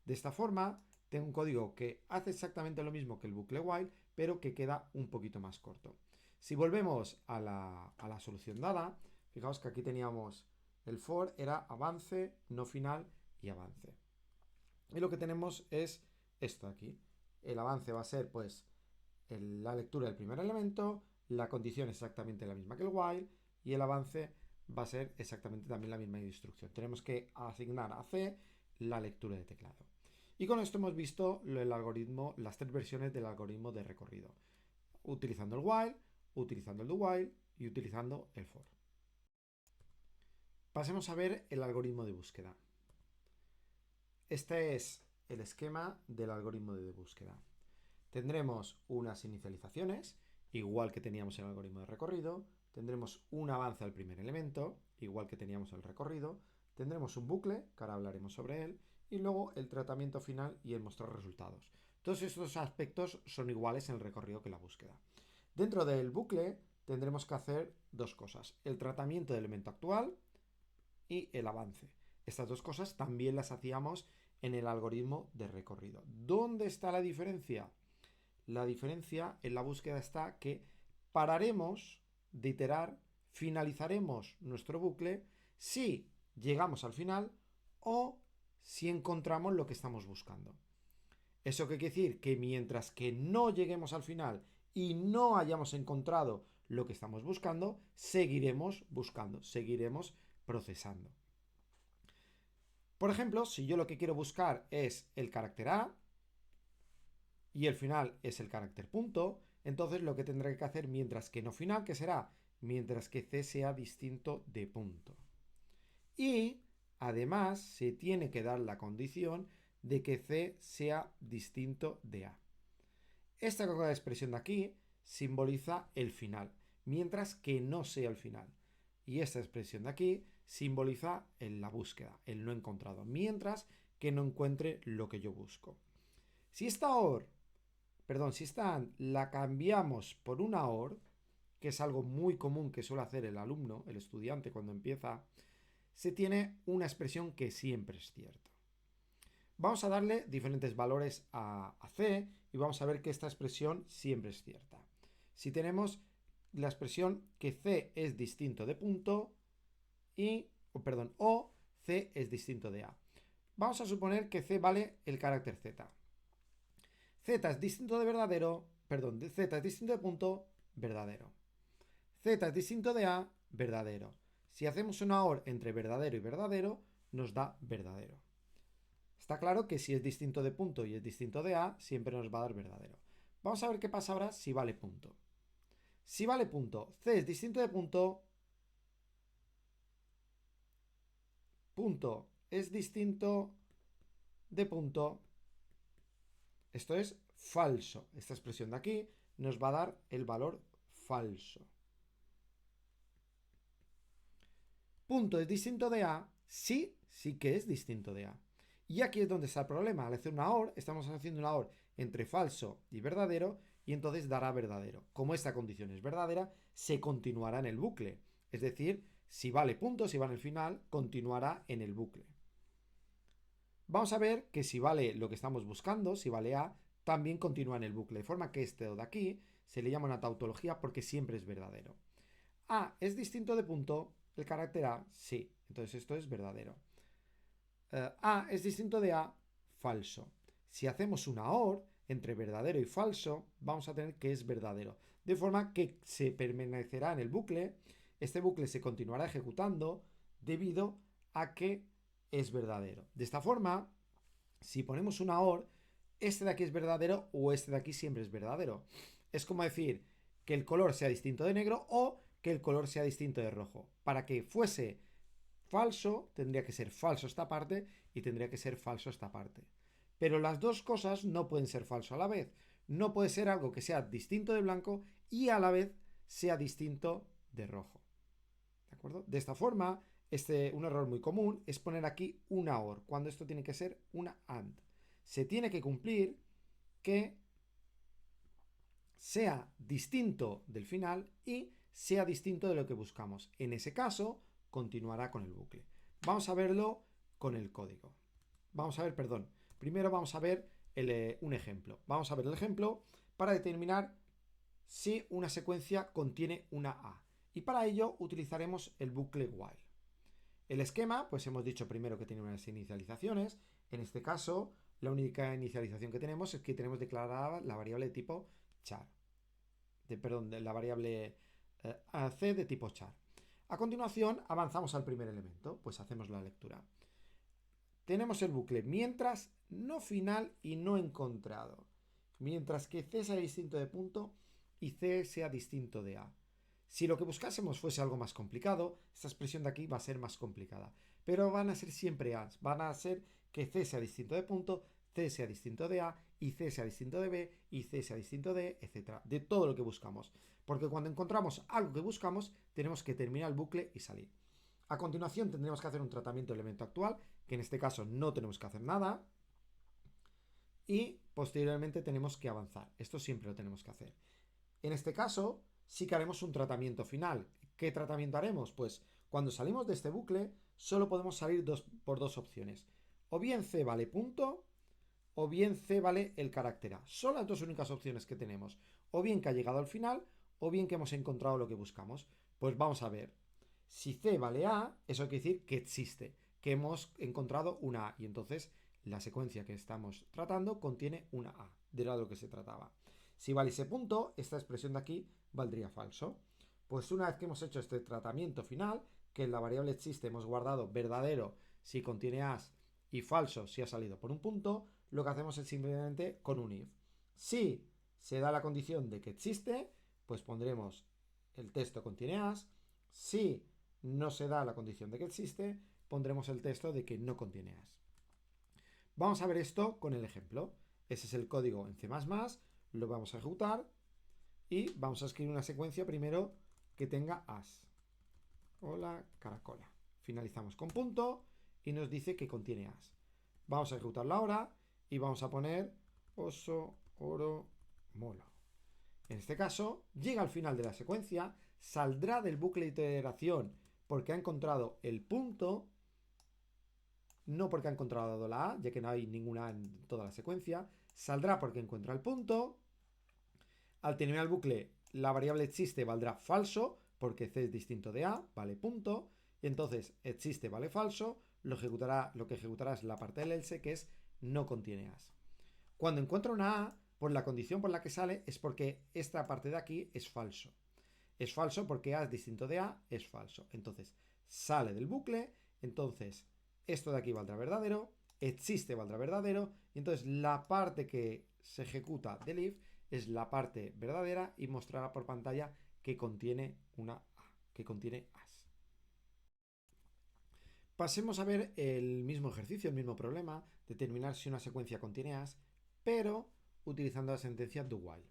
S1: De esta forma, tengo un código que hace exactamente lo mismo que el bucle while, pero que queda un poquito más corto. Si volvemos a la solución dada, fijaos que aquí teníamos el for, era avance, no final y avance. Y lo que tenemos es esto de aquí. El avance va a ser pues la lectura del primer elemento, la condición es exactamente la misma que el while y el avance va a ser exactamente también la misma instrucción. Tenemos que asignar a C la lectura de teclado. Y con esto hemos visto el algoritmo, las tres versiones del algoritmo de recorrido, utilizando el while, utilizando el do while y utilizando el for. Pasemos a ver el algoritmo de búsqueda. Este es el esquema del algoritmo de búsqueda. Tendremos unas inicializaciones, igual que teníamos en el algoritmo de recorrido. Tendremos un avance al primer elemento, igual que teníamos en el recorrido. Tendremos un bucle, que ahora hablaremos sobre él. Y luego el tratamiento final y el mostrar resultados. Todos estos aspectos son iguales en el recorrido que en la búsqueda. Dentro del bucle tendremos que hacer dos cosas. El tratamiento del elemento actual y el avance. Estas dos cosas también las hacíamos en el algoritmo de recorrido. ¿Dónde está la diferencia? La diferencia en la búsqueda está que pararemos de iterar, finalizaremos nuestro bucle si llegamos al final o si encontramos lo que estamos buscando. ¿Eso qué quiere decir? Que mientras que no lleguemos al final y no hayamos encontrado lo que estamos buscando, seguiremos buscando, seguiremos procesando. Por ejemplo, si yo lo que quiero buscar es el carácter A y el final es el carácter punto, entonces lo que tendré que hacer mientras que no final, que será mientras que C sea distinto de punto. Y además se tiene que dar la condición de que C sea distinto de A. Esta expresión de aquí simboliza el final, mientras que no sea el final. Y esta expresión de aquí simboliza la búsqueda, el no encontrado, mientras que no encuentre lo que yo busco. Si esta AND la cambiamos por una OR, que es algo muy común que suele hacer el alumno, el estudiante cuando empieza, se tiene una expresión que siempre es cierta. Vamos a darle diferentes valores a C y vamos a ver que esta expresión siempre es cierta. Si tenemos la expresión que C es distinto de punto o C es distinto de A. Vamos a suponer que C vale el carácter Z. Z es distinto de Z es distinto de punto, verdadero. Z es distinto de A, verdadero. Si hacemos una OR entre verdadero y verdadero, nos da verdadero. Está claro que si es distinto de punto y es distinto de A, siempre nos va a dar verdadero. Vamos a ver qué pasa ahora si vale punto. Si vale punto, C es distinto de punto, punto es distinto de punto. Esto es falso. Esta expresión de aquí nos va a dar el valor falso. Punto es distinto de A, sí que es distinto de A. Y aquí es donde está el problema. Al hacer una OR, estamos haciendo una OR entre falso y verdadero, y entonces dará verdadero. Como esta condición es verdadera, se continuará en el bucle. Es decir, si vale punto, si va en el final, continuará en el bucle. Vamos a ver que si vale lo que estamos buscando, si vale A, también continúa en el bucle. De forma que este de aquí se le llama una tautología porque siempre es verdadero. A es distinto de punto, el carácter A, sí. Entonces esto es verdadero. A es distinto de A, falso. Si hacemos una OR entre verdadero y falso, vamos a tener que es verdadero. De forma que se permanecerá en el bucle. Este bucle se continuará ejecutando debido a que es verdadero. De esta forma, si ponemos una OR, este de aquí es verdadero o este de aquí siempre es verdadero. Es como decir que el color sea distinto de negro o que el color sea distinto de rojo. Para que fuese falso, tendría que ser falso esta parte y tendría que ser falso esta parte. Pero las dos cosas no pueden ser falso a la vez. No puede ser algo que sea distinto de blanco y a la vez sea distinto de rojo. acuerdo? De esta forma, un error muy común es poner aquí una OR, cuando esto tiene que ser una AND. Se tiene que cumplir que sea distinto del final y sea distinto de lo que buscamos. En ese caso, continuará con el bucle. Vamos a verlo con el código. Primero vamos a ver un ejemplo. Vamos a ver el ejemplo para determinar si una secuencia contiene una A. Y para ello utilizaremos el bucle while. El esquema, pues hemos dicho primero que tiene unas inicializaciones. En este caso, la única inicialización que tenemos es que tenemos declarada la variable de tipo char. La variable c de tipo char. A continuación, avanzamos al primer elemento, pues hacemos la lectura. Tenemos el bucle mientras, no final y no encontrado. Mientras que c sea distinto de punto y c sea distinto de a. Si lo que buscásemos fuese algo más complicado, esta expresión de aquí va a ser más complicada. Pero van a ser siempre a. Van a ser que c sea distinto de punto, c sea distinto de a, y c sea distinto de b, y c sea distinto de, etc. De todo lo que buscamos. Porque cuando encontramos algo que buscamos, tenemos que terminar el bucle y salir. A continuación tendremos que hacer un tratamiento del elemento actual, que en este caso no tenemos que hacer nada. Y posteriormente tenemos que avanzar. Esto siempre lo tenemos que hacer. En este caso, sí que haremos un tratamiento final. ¿Qué tratamiento haremos? Pues cuando salimos de este bucle, solo podemos salir por dos opciones. O bien c vale punto, o bien c vale el carácter a. Son las dos únicas opciones que tenemos. O bien que ha llegado al final, o bien que hemos encontrado lo que buscamos. Pues vamos a ver. Si c vale a, eso quiere decir que existe, que hemos encontrado una a. Y entonces la secuencia que estamos tratando contiene una a, de lo que se trataba. Si valiese punto, esta expresión de aquí valdría falso. Pues una vez que hemos hecho este tratamiento final, que en la variable existe hemos guardado verdadero si contiene as y falso si ha salido por un punto, lo que hacemos es simplemente con un if. Si se da la condición de que existe, pues pondremos el texto contiene as. Si no se da la condición de que existe, pondremos el texto de que no contiene as. Vamos a ver esto con el ejemplo. Ese es el código en C++, lo vamos a ejecutar y vamos a escribir una secuencia primero que tenga as. Hola, caracola. Finalizamos con punto y nos dice que contiene as. Vamos a ejecutarla ahora y vamos a poner oso, oro, molo. En este caso, llega al final de la secuencia, saldrá del bucle de iteración porque ha encontrado el punto, no porque ha encontrado la A, ya que no hay ninguna A en toda la secuencia, saldrá porque encuentra el punto. Al terminar el bucle, la variable existe valdrá falso, porque c es distinto de a, vale punto, y entonces existe vale falso, lo que ejecutará es la parte del else, que es no contiene as. Cuando encuentra una a, pues la condición por la que sale es porque esta parte de aquí es falso. Es falso porque a es distinto de a, es falso. Entonces sale del bucle, entonces esto de aquí valdrá verdadero, existe valdrá verdadero, y entonces la parte que se ejecuta del if es la parte verdadera y mostrará por pantalla que contiene una A, que contiene as. Pasemos a ver el mismo ejercicio, el mismo problema, determinar si una secuencia contiene as, pero utilizando la sentencia do while.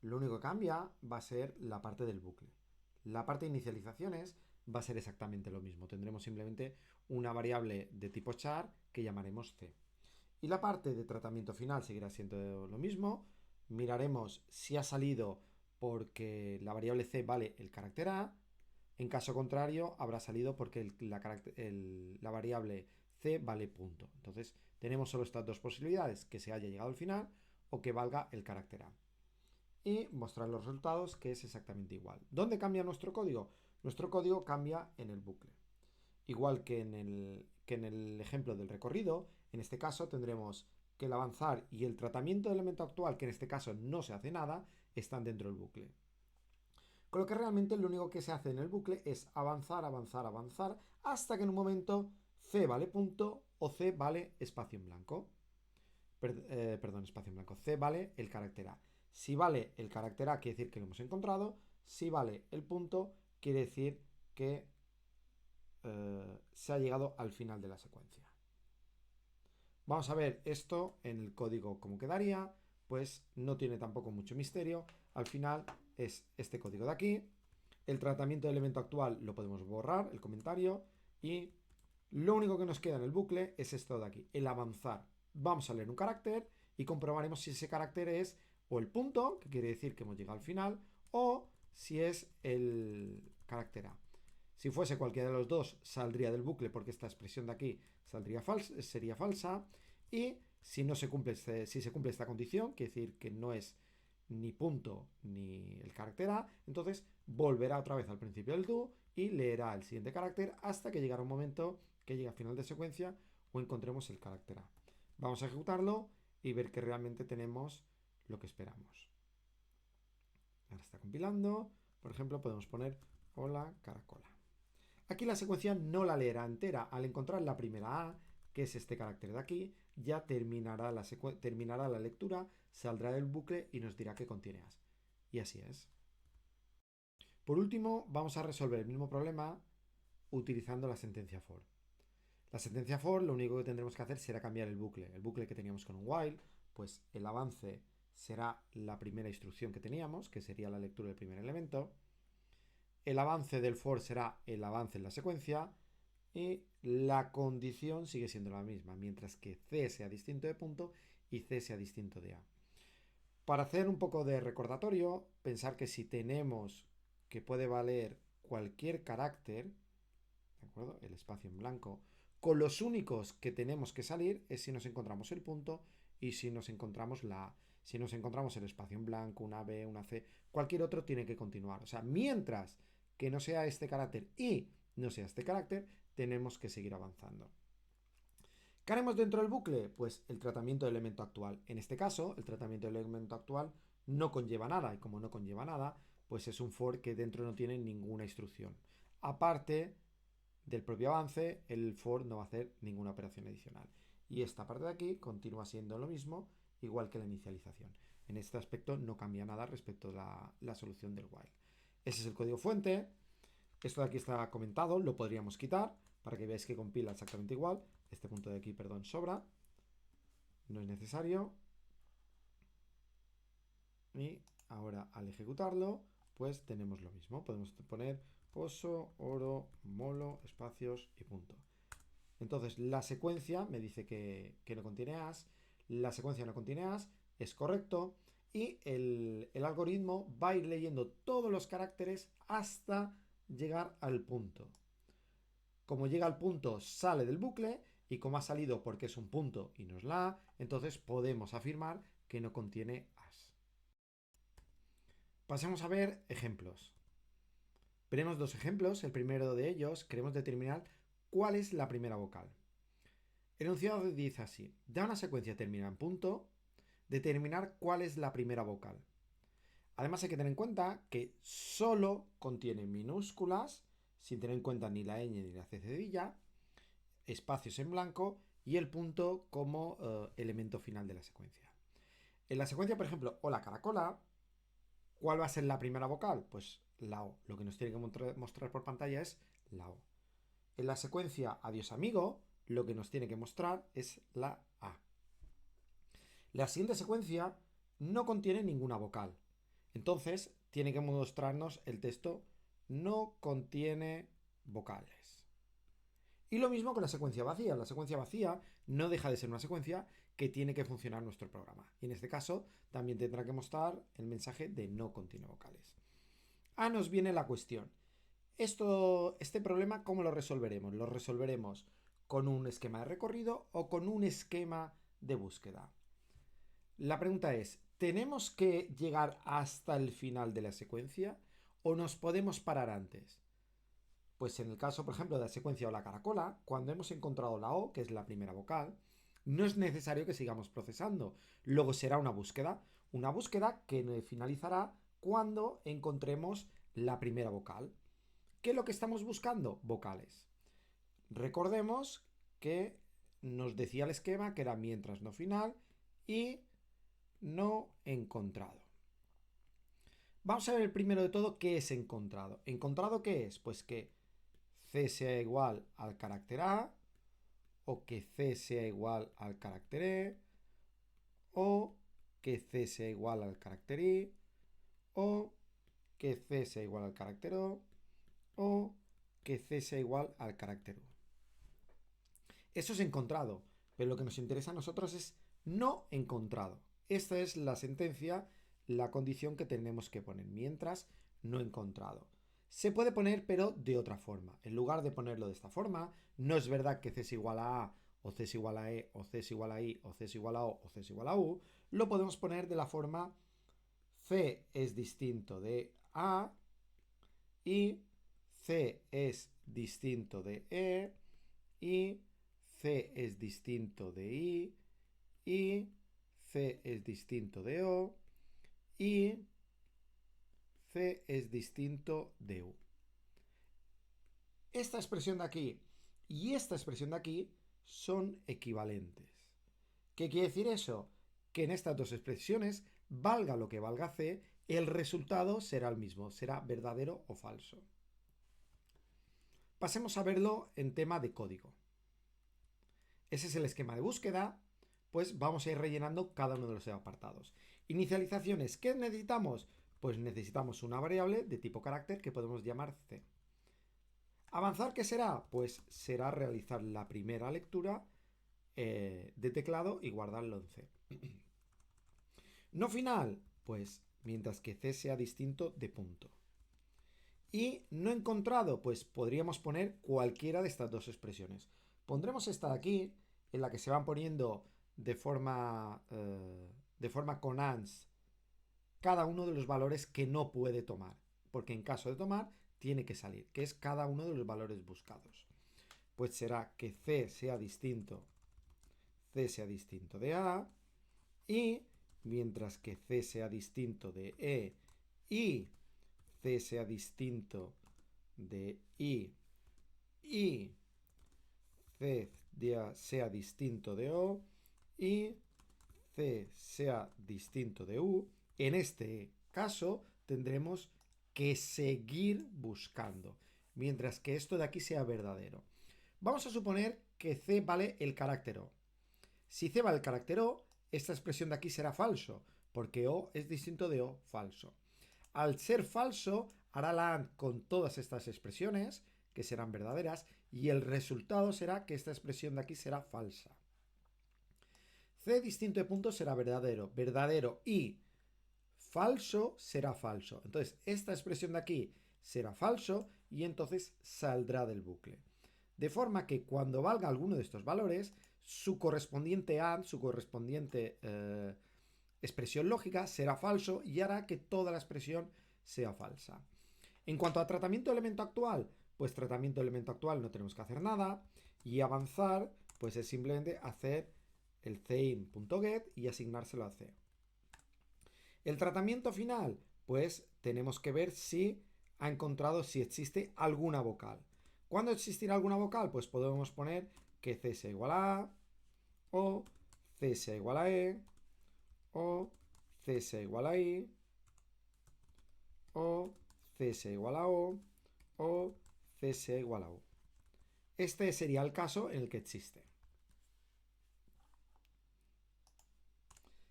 S1: Lo único que cambia va a ser la parte del bucle. La parte de inicializaciones va a ser exactamente lo mismo. Tendremos simplemente una variable de tipo char que llamaremos c. Y la parte de tratamiento final seguirá siendo lo mismo. Miraremos si ha salido porque la variable c vale el carácter a. En caso contrario, habrá salido porque la variable c vale punto. Entonces, tenemos solo estas dos posibilidades, que se haya llegado al final o que valga el carácter a. Y mostrar los resultados, que es exactamente igual. ¿Dónde cambia nuestro código? Nuestro código cambia en el bucle. Igual que en el ejemplo del recorrido, en este caso tendremos que el avanzar y el tratamiento del elemento actual, que en este caso no se hace nada, están dentro del bucle. Con lo que realmente lo único que se hace en el bucle es avanzar, avanzar, avanzar, hasta que en un momento c vale punto o c vale espacio en blanco. Perdón, espacio en blanco. C vale el carácter a. Si vale el carácter a, quiere decir que lo hemos encontrado. Si vale el punto, quiere decir que se ha llegado al final de la secuencia. Vamos a ver esto en el código cómo quedaría. Pues no tiene tampoco mucho misterio. Al final es este código de aquí. El tratamiento de elemento actual lo podemos borrar, el comentario, y lo único que nos queda en el bucle es esto de aquí, el avanzar. Vamos a leer un carácter y comprobaremos si ese carácter es o el punto, que quiere decir que hemos llegado al final, o si es el carácter A. Si fuese cualquiera de los dos, saldría del bucle porque esta expresión de aquí sería falsa. Y si no se cumple si se cumple esta condición, quiere decir que no es ni punto ni el carácter A, entonces volverá otra vez al principio del do y leerá el siguiente carácter hasta que llegará un momento que llegue a final de secuencia o encontremos el carácter A. Vamos a ejecutarlo y ver que realmente tenemos lo que esperamos. Ahora está compilando. Por ejemplo, podemos poner hola caracola. Aquí la secuencia no la leerá entera. Al encontrar la primera A, que es este carácter de aquí, ya terminará la lectura, saldrá del bucle y nos dirá que contiene As. Y así es. Por último, vamos a resolver el mismo problema utilizando la sentencia for. La sentencia for lo único que tendremos que hacer será cambiar el bucle que teníamos con un while, pues el avance será la primera instrucción que teníamos, que sería la lectura del primer elemento. El avance del for será el avance en la secuencia y la condición sigue siendo la misma, mientras que C sea distinto de punto y C sea distinto de A. Para hacer un poco de recordatorio, pensar que si tenemos que puede valer cualquier carácter, ¿de acuerdo? El espacio en blanco, con los únicos que tenemos que salir es si nos encontramos el punto y si nos encontramos la A. Si nos encontramos el espacio en blanco, una B, una C, cualquier otro tiene que continuar. O sea, mientras que no sea este carácter y no sea este carácter, tenemos que seguir avanzando. ¿Qué haremos dentro del bucle? Pues el tratamiento del elemento actual. En este caso, el tratamiento del elemento actual no conlleva nada, y como no conlleva nada, pues es un for que dentro no tiene ninguna instrucción. Aparte del propio avance, el for no va a hacer ninguna operación adicional. Y esta parte de aquí continúa siendo lo mismo, igual que la inicialización. En este aspecto no cambia nada respecto a la solución del while. Ese es el código fuente. Esto de aquí está comentado, lo podríamos quitar para que veáis que compila exactamente igual. Este punto de aquí, perdón, sobra. No es necesario. Y ahora al ejecutarlo, pues tenemos lo mismo. Podemos poner oso, oro, molo, espacios y punto. Entonces la secuencia me dice que no contiene as. La secuencia no contiene as, es correcto. Y el algoritmo va a ir leyendo todos los caracteres hasta llegar al punto. Como llega al punto, sale del bucle, y como ha salido porque es un punto y no es la A, entonces podemos afirmar que no contiene as. Pasemos a ver ejemplos. Veremos dos ejemplos. El primero de ellos, queremos determinar cuál es la primera vocal. El enunciado dice así: da una secuencia terminada en punto, determinar cuál es la primera vocal. Además hay que tener en cuenta que solo contiene minúsculas, sin tener en cuenta ni la ñ ni la c cedilla, espacios en blanco y el punto como elemento final de la secuencia. En la secuencia, por ejemplo, hola caracola, ¿cuál va a ser la primera vocal? Pues la O. Lo que nos tiene que mostrar por pantalla es la O. En la secuencia adiós amigo, lo que nos tiene que mostrar es la A. La siguiente secuencia no contiene ninguna vocal. Entonces, tiene que mostrarnos el texto no contiene vocales. Y lo mismo con la secuencia vacía. La secuencia vacía no deja de ser una secuencia que tiene que funcionar nuestro programa. Y en este caso también tendrá que mostrar el mensaje de no contiene vocales. Ah, nos viene la cuestión. Este problema, ¿cómo lo resolveremos? Lo resolveremos con un esquema de recorrido o con un esquema de búsqueda. La pregunta es, ¿tenemos que llegar hasta el final de la secuencia o nos podemos parar antes? Pues en el caso, por ejemplo, de la secuencia o la caracola, cuando hemos encontrado la O, que es la primera vocal, no es necesario que sigamos procesando. Luego será una búsqueda que finalizará cuando encontremos la primera vocal. ¿Qué es lo que estamos buscando? Vocales. Recordemos que nos decía el esquema que era mientras no final y no encontrado. Vamos a ver primero de todo qué es encontrado. ¿Encontrado qué es? Pues que C sea igual al carácter A, o que C sea igual al carácter E, o que C sea igual al carácter I, o que C sea igual al carácter o que C sea igual al carácter U. Eso es encontrado, pero lo que nos interesa a nosotros es no encontrado. Esta es la sentencia, la condición que tenemos que poner, mientras no encontrado. Se puede poner, pero de otra forma. En lugar de ponerlo de esta forma, no es verdad que C es igual a o C es igual a E, o C es igual a I, o C es igual a O, o C es igual a U. Lo podemos poner de la forma C es distinto de A y C es distinto de E y C es distinto de I y C es distinto de O y C es distinto de U. Esta expresión de aquí y esta expresión de aquí son equivalentes. ¿Qué quiere decir eso? Que en estas dos expresiones, valga lo que valga C, el resultado será el mismo, será verdadero o falso. Pasemos a verlo en tema de código. Ese es el esquema de búsqueda, pues vamos a ir rellenando cada uno de los apartados. Inicializaciones, ¿qué necesitamos? Pues necesitamos una variable de tipo carácter que podemos llamar C. ¿Avanzar qué será? Pues será realizar la primera lectura de teclado y guardarlo en C. No final, pues mientras que C sea distinto de punto. Y no encontrado, pues podríamos poner cualquiera de estas dos expresiones. Pondremos esta de aquí, en la que se van poniendo de forma con ANS cada uno de los valores que no puede tomar, porque en caso de tomar tiene que salir, que es cada uno de los valores buscados. Pues será que C sea distinto de A, y mientras que C sea distinto de E y C sea distinto de I y C sea distinto de O y C sea distinto de U, en este caso tendremos que seguir buscando, mientras que esto de aquí sea verdadero. Vamos a suponer que C vale el carácter O. Si C vale el carácter O, esta expresión de aquí será falso, porque O es distinto de O, falso. Al ser falso, hará la AND con todas estas expresiones, que serán verdaderas, y el resultado será que esta expresión de aquí será falsa. C distinto de punto será verdadero, verdadero y falso será falso. Entonces, esta expresión de aquí será falso y entonces saldrá del bucle. De forma que cuando valga alguno de estos valores, su correspondiente AND, su correspondiente expresión lógica será falso y hará que toda la expresión sea falsa. En cuanto a tratamiento de elemento actual, pues tratamiento de elemento actual no tenemos que hacer nada y avanzar pues es simplemente hacer el cin.get y asignárselo a C. El tratamiento final, pues tenemos que ver si ha encontrado si existe alguna vocal. ¿Cuándo existirá alguna vocal? Pues podemos poner que C sea igual a A, o C sea igual a E, o C sea igual a I, o C sea igual a o C sea igual a U. Este sería el caso en el que existe.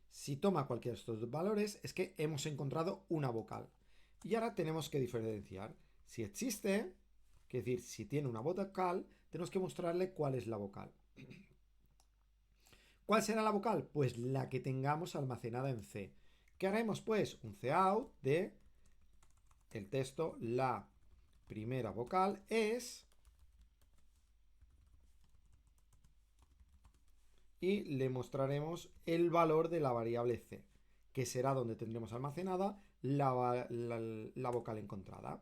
S1: Si toma cualquiera de estos dos valores, es que hemos encontrado una vocal. Y ahora tenemos que diferenciar. Si existe, es decir, si tiene una vocal, tenemos que mostrarle cuál es la vocal. ¿Cuál será la vocal? Pues la que tengamos almacenada en C. ¿Qué haremos? Pues un cout de el texto, la primera vocal es, y le mostraremos el valor de la variable C, que será donde tendremos almacenada la vocal encontrada.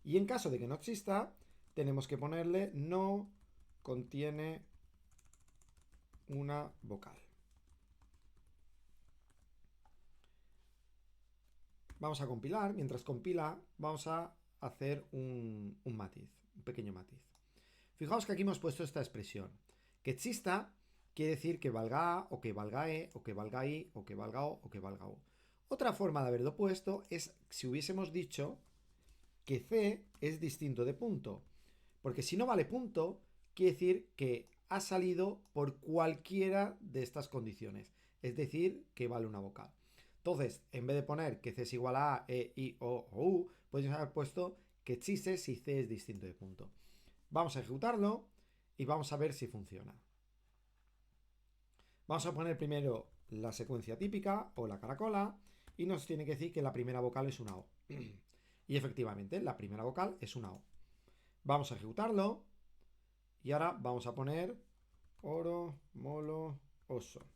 S1: Y en caso de que no exista, tenemos que ponerle no contiene una vocal. Vamos a compilar. Mientras compila, vamos a hacer un matiz, un pequeño matiz. Fijaos que aquí hemos puesto esta expresión. Que exista quiere decir que valga A, o que valga E, o que valga I, o que valga O, o que valga U. Otra forma de haberlo puesto es si hubiésemos dicho que C es distinto de punto. Porque si no vale punto, quiere decir que ha salido por cualquiera de estas condiciones. Es decir, que vale una vocal. Entonces, en vez de poner que C es igual a A, E, I, o U, podemos haber puesto que existe si C es distinto de punto. Vamos a ejecutarlo y vamos a ver si funciona. Vamos a poner primero la secuencia típica o la caracola y nos tiene que decir que la primera vocal es una O. Y efectivamente, la primera vocal es una O. Vamos a ejecutarlo y ahora vamos a poner oro, molo, oso.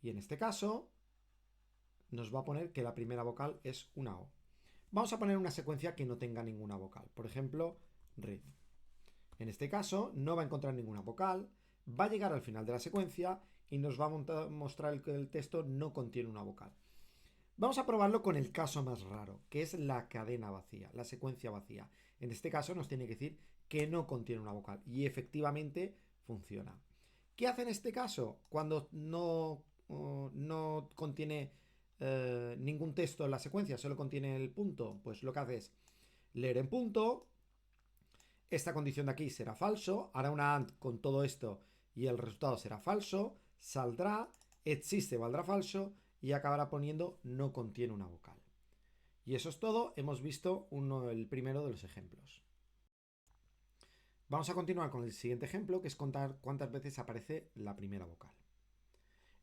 S1: Y en este caso nos va a poner que la primera vocal es una O. Vamos a poner una secuencia que no tenga ninguna vocal. Por ejemplo, red. En este caso no va a encontrar ninguna vocal, va a llegar al final de la secuencia y nos va a mostrar que el texto no contiene una vocal. Vamos a probarlo con el caso más raro, que es la cadena vacía, la secuencia vacía. En este caso nos tiene que decir que no contiene una vocal y efectivamente funciona. ¿Qué hace en este caso cuando no contiene ningún texto en la secuencia, solo contiene el punto? Pues lo que hace es leer en punto. Esta condición de aquí será falso, hará una AND con todo esto y el resultado será falso, saldrá, existe valdrá falso y acabará poniendo no contiene una vocal. Y eso es todo, hemos visto el primero de los ejemplos. Vamos a continuar con el siguiente ejemplo, que es contar cuántas veces aparece la primera vocal.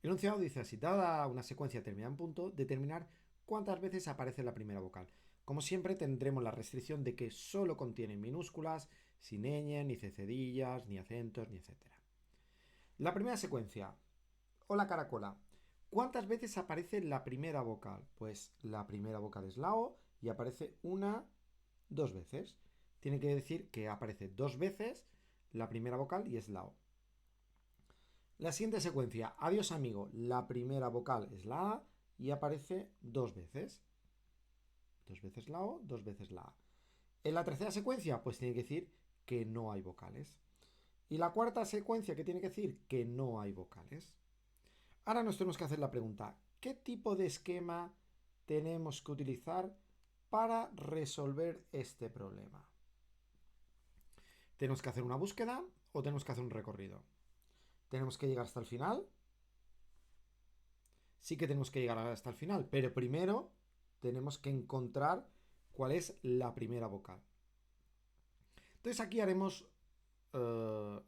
S1: El enunciado dice así: dada una secuencia terminada en punto, determinar cuántas veces aparece la primera vocal. Como siempre tendremos la restricción de que solo contiene minúsculas, sin ñ, ni cedillas, ni acentos, ni etc. La primera secuencia, o la caracola. ¿Cuántas veces aparece la primera vocal? Pues la primera vocal es la O y aparece dos veces. Tiene que decir que aparece dos veces la primera vocal y es la O. La siguiente secuencia, adiós amigo, la primera vocal es la A y aparece dos veces. Dos veces la O, dos veces la A. En la tercera secuencia, pues tiene que decir que no hay vocales. Y la cuarta secuencia, ¿qué tiene que decir? Que no hay vocales. Ahora nos tenemos que hacer la pregunta, ¿qué tipo de esquema tenemos que utilizar para resolver este problema? ¿Tenemos que hacer una búsqueda o tenemos que hacer un recorrido? ¿Tenemos que llegar hasta el final? Sí que tenemos que llegar hasta el final, pero primero tenemos que encontrar cuál es la primera vocal. Entonces aquí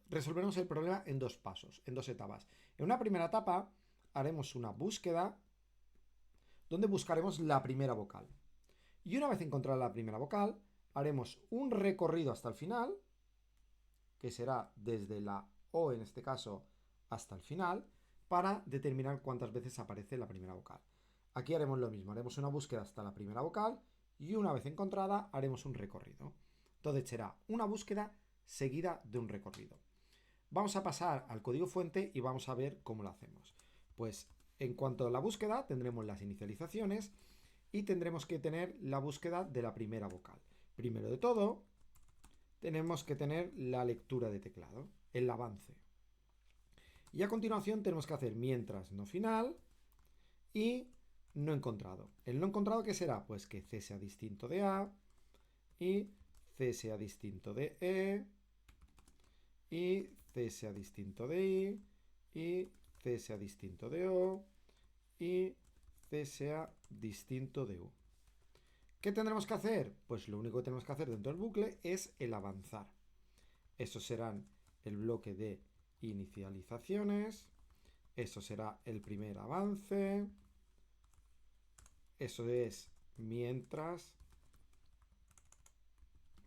S1: resolveremos el problema en dos pasos, en dos etapas. En una primera etapa haremos una búsqueda donde buscaremos la primera vocal. Y una vez encontrada la primera vocal, haremos un recorrido hasta el final, que será desde la O en este caso hasta el final, para determinar cuántas veces aparece la primera vocal. Aquí haremos lo mismo, haremos una búsqueda hasta la primera vocal y una vez encontrada haremos un recorrido. Entonces será una búsqueda seguida de un recorrido. Vamos a pasar al código fuente y vamos a ver cómo lo hacemos. Pues en cuanto a la búsqueda tendremos las inicializaciones y tendremos que tener la búsqueda de la primera vocal. Primero de todo, tenemos que tener la lectura de teclado, el avance. Y a continuación tenemos que hacer mientras no final y no encontrado. ¿El no encontrado qué será? Pues que C sea distinto de A y C sea distinto de E y C sea distinto de I y C sea distinto de O y C sea distinto de U. ¿Qué tendremos que hacer? Pues lo único que tenemos que hacer dentro del bucle es el avanzar. Esos serán el bloque de inicializaciones, eso será el primer avance, eso es mientras,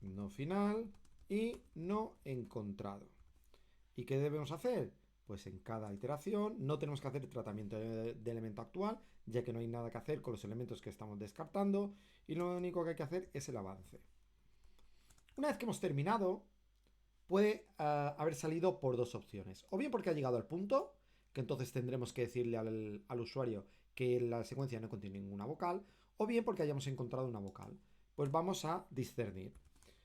S1: no final y no encontrado. ¿Y qué debemos hacer? Pues en cada iteración no tenemos que hacer el tratamiento de elemento actual, ya que no hay nada que hacer con los elementos que estamos descartando y lo único que hay que hacer es el avance. Una vez que hemos terminado, puede haber salido por dos opciones. O bien porque ha llegado al punto, que entonces tendremos que decirle al usuario que la secuencia no contiene ninguna vocal, o bien porque hayamos encontrado una vocal. Pues vamos a discernir.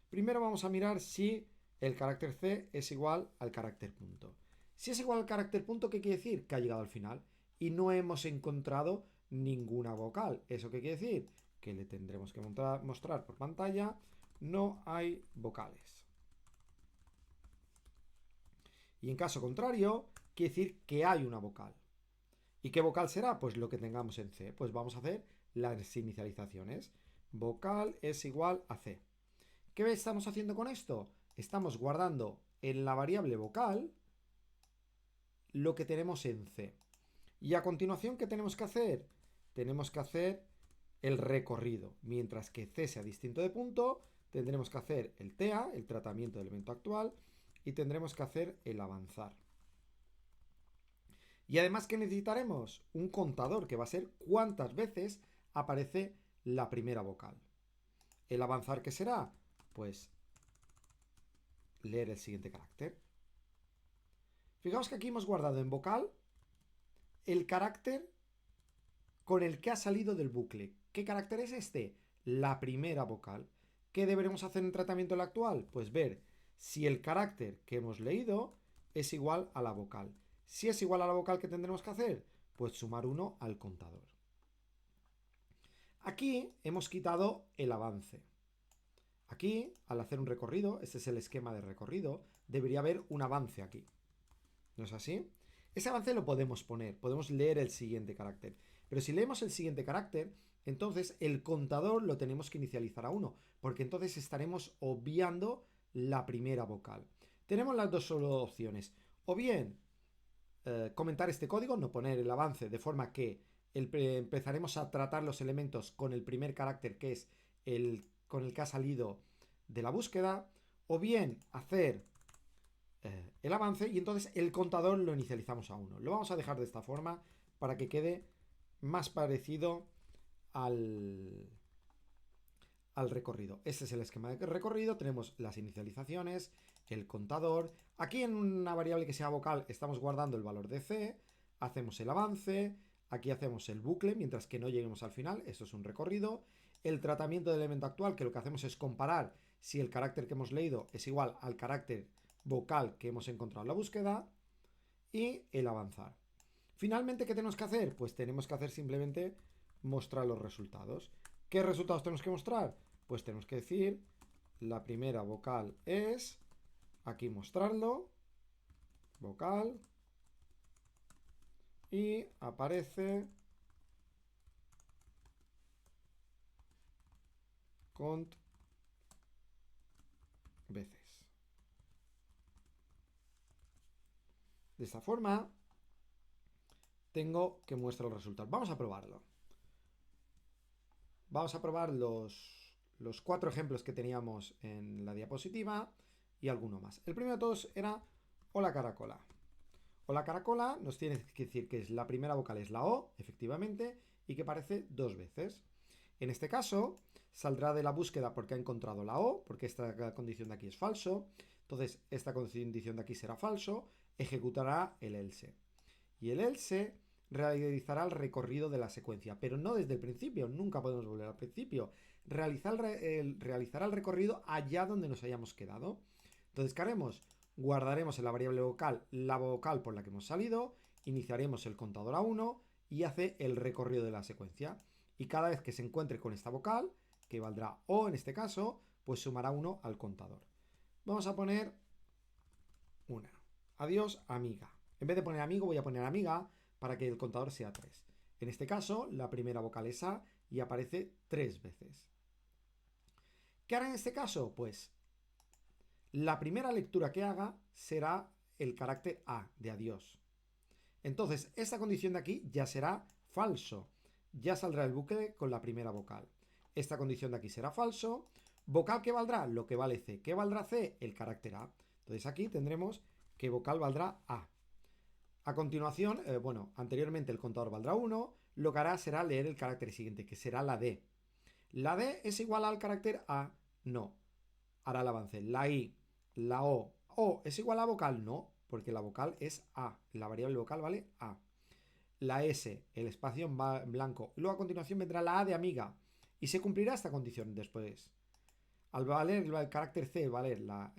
S1: Primero vamos a mirar si el carácter C es igual al carácter punto. Si es igual al carácter punto, ¿qué quiere decir? Que ha llegado al final y no hemos encontrado ninguna vocal. ¿Eso qué quiere decir? Que le tendremos que mostrar por pantalla no hay vocales. Y en caso contrario, quiere decir que hay una vocal. ¿Y qué vocal será? Pues lo que tengamos en C. Pues vamos a hacer las inicializaciones. Vocal es igual a C. ¿Qué estamos haciendo con esto? Estamos guardando en la variable vocal lo que tenemos en C. Y a continuación, ¿qué tenemos que hacer? Tenemos que hacer el recorrido. Mientras que C sea distinto de punto, tendremos que hacer el TEA, el tratamiento del elemento actual, y tendremos que hacer el avanzar. Y además, ¿qué necesitaremos? Un contador que va a ser cuántas veces aparece la primera vocal. ¿El avanzar qué será? Pues leer el siguiente carácter. Fijaos que aquí hemos guardado en vocal el carácter con el que ha salido del bucle. ¿Qué carácter es este? La primera vocal. ¿Qué deberemos hacer en el tratamiento del actual? Pues ver si el carácter que hemos leído es igual a la vocal. Si es igual a la vocal, ¿qué tendremos que hacer? Pues sumar 1 al contador. Aquí hemos quitado el avance. Aquí, al hacer un recorrido, este es el esquema de recorrido, debería haber un avance aquí. ¿No es así? Ese avance lo podemos poner, podemos leer el siguiente carácter. Pero si leemos el siguiente carácter, entonces el contador lo tenemos que inicializar a 1, porque entonces estaremos obviando la primera vocal. Tenemos las dos solo opciones. O bien comentar este código, no poner el avance, de forma que empezaremos a tratar los elementos con el primer carácter, que es el con el que ha salido de la búsqueda, o bien hacer el avance y entonces el contador lo inicializamos a 1. Lo vamos a dejar de esta forma para que quede más parecido al recorrido. Este es el esquema de recorrido, tenemos las inicializaciones, el contador. Aquí en una variable que sea vocal estamos guardando el valor de C, hacemos el avance, aquí hacemos el bucle mientras que no lleguemos al final, esto es un recorrido. El tratamiento del elemento actual, que lo que hacemos es comparar si el carácter que hemos leído es igual al carácter vocal que hemos encontrado en la búsqueda, y el avanzar. Finalmente, ¿qué tenemos que hacer? Pues tenemos que hacer simplemente mostrar los resultados. ¿Qué resultados tenemos que mostrar? Pues tenemos que decir la primera vocal es, aquí mostrarlo, vocal, y aparece cont veces. De esta forma tengo que mostrar los resultados. Vamos a probarlo. Vamos a probar los 4 ejemplos que teníamos en la diapositiva y alguno más. El primero de todos era hola caracola. Hola caracola nos tiene que decir que la primera vocal es la O, efectivamente, y que aparece 2 veces. En este caso, saldrá de la búsqueda porque ha encontrado la O, porque esta condición de aquí es falso. Entonces, esta condición de aquí será falso, ejecutará el else. Y el else realizará el recorrido de la secuencia, pero no desde el principio, nunca podemos volver al principio. Realizará el recorrido allá donde nos hayamos quedado. Entonces, ¿qué haremos? Guardaremos en la variable vocal la vocal por la que hemos salido, iniciaremos el contador a 1 y hace el recorrido de la secuencia. Y cada vez que se encuentre con esta vocal, que valdrá O en este caso, pues sumará 1 al contador. Vamos a poner una. Adiós, amiga. En vez de poner amigo, voy a poner amiga para que el contador sea 3. En este caso, la primera vocal es A y aparece 3 veces. ¿Qué hará en este caso? Pues la primera lectura que haga será el carácter A de adiós. Entonces, esta condición de aquí ya será falso. Ya saldrá el bucle con la primera vocal. Esta condición de aquí será falso. ¿Vocal qué valdrá? Lo que vale C. ¿Qué valdrá C? El carácter A. Entonces aquí tendremos que vocal valdrá A. A continuación, anteriormente el contador valdrá 1. Lo que hará será leer el carácter siguiente, que será la D. ¿La D es igual al carácter A? No. Hará el avance. La I, la O. ¿O es igual a vocal? No, porque la vocal es A. La variable vocal vale A. La S, el espacio en blanco. Luego a continuación vendrá la A de amiga. Y se cumplirá esta condición después. Al valer el carácter C, valer la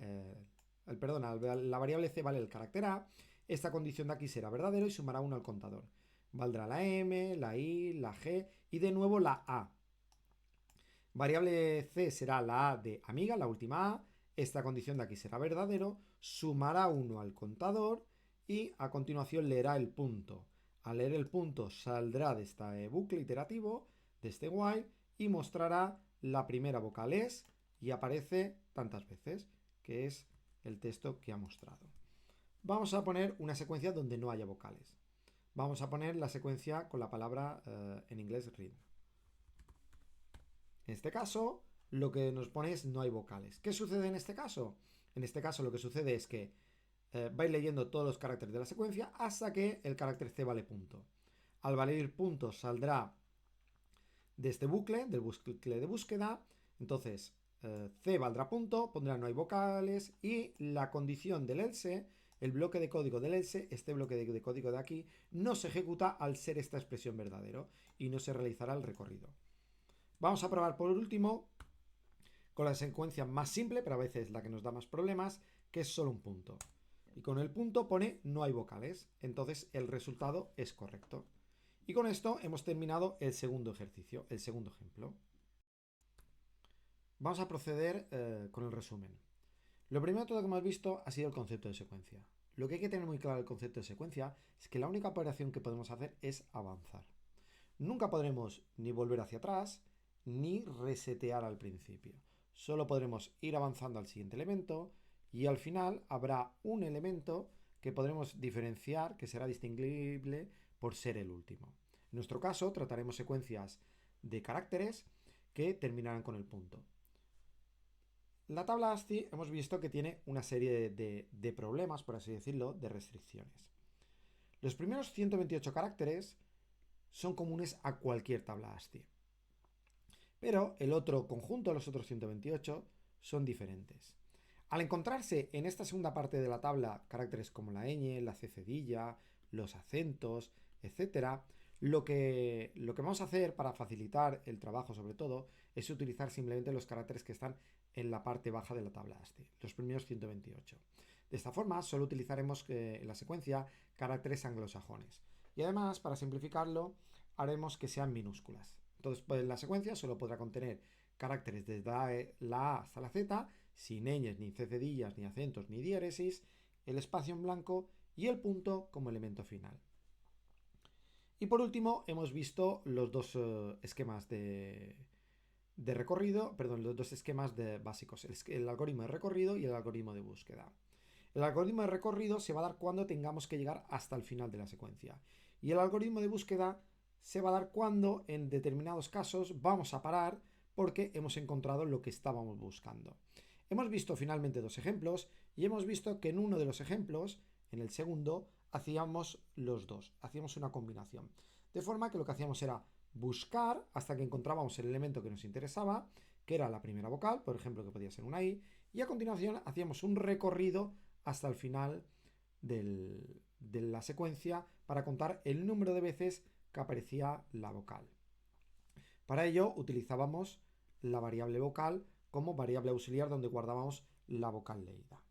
S1: variable C vale el carácter A. Esta condición de aquí será verdadero y sumará 1 al contador. Valdrá la M, la I, la G y de nuevo la A. Variable C será la A de amiga, la última A. Esta condición de aquí será verdadero, sumará 1 al contador y a continuación leerá el punto. Al leer el punto saldrá de este bucle iterativo, de este while, y mostrará la primera vocal es y aparece tantas veces, que es el texto que ha mostrado. Vamos a poner una secuencia donde no haya vocales. Vamos a poner la secuencia con la palabra en inglés read. En este caso, lo que nos pone es no hay vocales. ¿Qué sucede en este caso? En este caso lo que sucede es que va a ir leyendo todos los caracteres de la secuencia hasta que el carácter C vale punto. Al valer punto saldrá de este bucle, del bucle de búsqueda. Entonces, C valdrá punto, pondrá no hay vocales y la condición del else, el bloque de código del else, este bloque de código de aquí, no se ejecuta al ser esta expresión verdadero y no se realizará el recorrido. Vamos a probar por último con la secuencia más simple, pero a veces la que nos da más problemas, que es solo un punto. Y con el punto pone no hay vocales, entonces el resultado es correcto. Y con esto hemos terminado el segundo ejercicio, el segundo ejemplo. Vamos a proceder con el resumen. Lo primero de todo que hemos visto ha sido el concepto de secuencia. Lo que hay que tener muy claro del concepto de secuencia es que la única operación que podemos hacer es avanzar. Nunca podremos ni volver hacia atrás ni resetear al principio. Solo podremos ir avanzando al siguiente elemento y al final habrá un elemento que podremos diferenciar, que será distinguible por ser el último. En nuestro caso trataremos secuencias de caracteres que terminarán con el punto. La tabla ASCII hemos visto que tiene una serie de problemas, por así decirlo, de restricciones. Los primeros 128 caracteres son comunes a cualquier tabla ASCII. Pero el otro conjunto, los otros 128, son diferentes. Al encontrarse en esta segunda parte de la tabla caracteres como la ñ, la c-cedilla, los acentos, etc., lo que vamos a hacer para facilitar el trabajo sobre todo es utilizar simplemente los caracteres que están en la parte baja de la tabla ASCII, los primeros 128. De esta forma solo utilizaremos en la secuencia caracteres anglosajones. Y además, para simplificarlo, haremos que sean minúsculas. Entonces, pues, la secuencia solo podrá contener caracteres desde la A hasta la Z, sin ñes, ni c-cedillas, ni acentos, ni diéresis, el espacio en blanco y el punto como elemento final. Y por último, hemos visto los dos esquemas de recorrido, perdón, los dos esquemas básicos, el algoritmo de recorrido y el algoritmo de búsqueda. El algoritmo de recorrido se va a dar cuando tengamos que llegar hasta el final de la secuencia. Y el algoritmo de búsqueda se va a dar cuando en determinados casos vamos a parar porque hemos encontrado lo que estábamos buscando. Hemos visto finalmente dos ejemplos y hemos visto que en uno de los ejemplos, en el segundo, hacíamos los dos, hacíamos una combinación. De forma que lo que hacíamos era buscar hasta que encontrábamos el elemento que nos interesaba, que era la primera vocal, por ejemplo, que podía ser una I, y a continuación hacíamos un recorrido hasta el final de la secuencia para contar el número de veces que aparecía la vocal. Para ello utilizábamos la variable vocal como variable auxiliar donde guardábamos la vocal leída.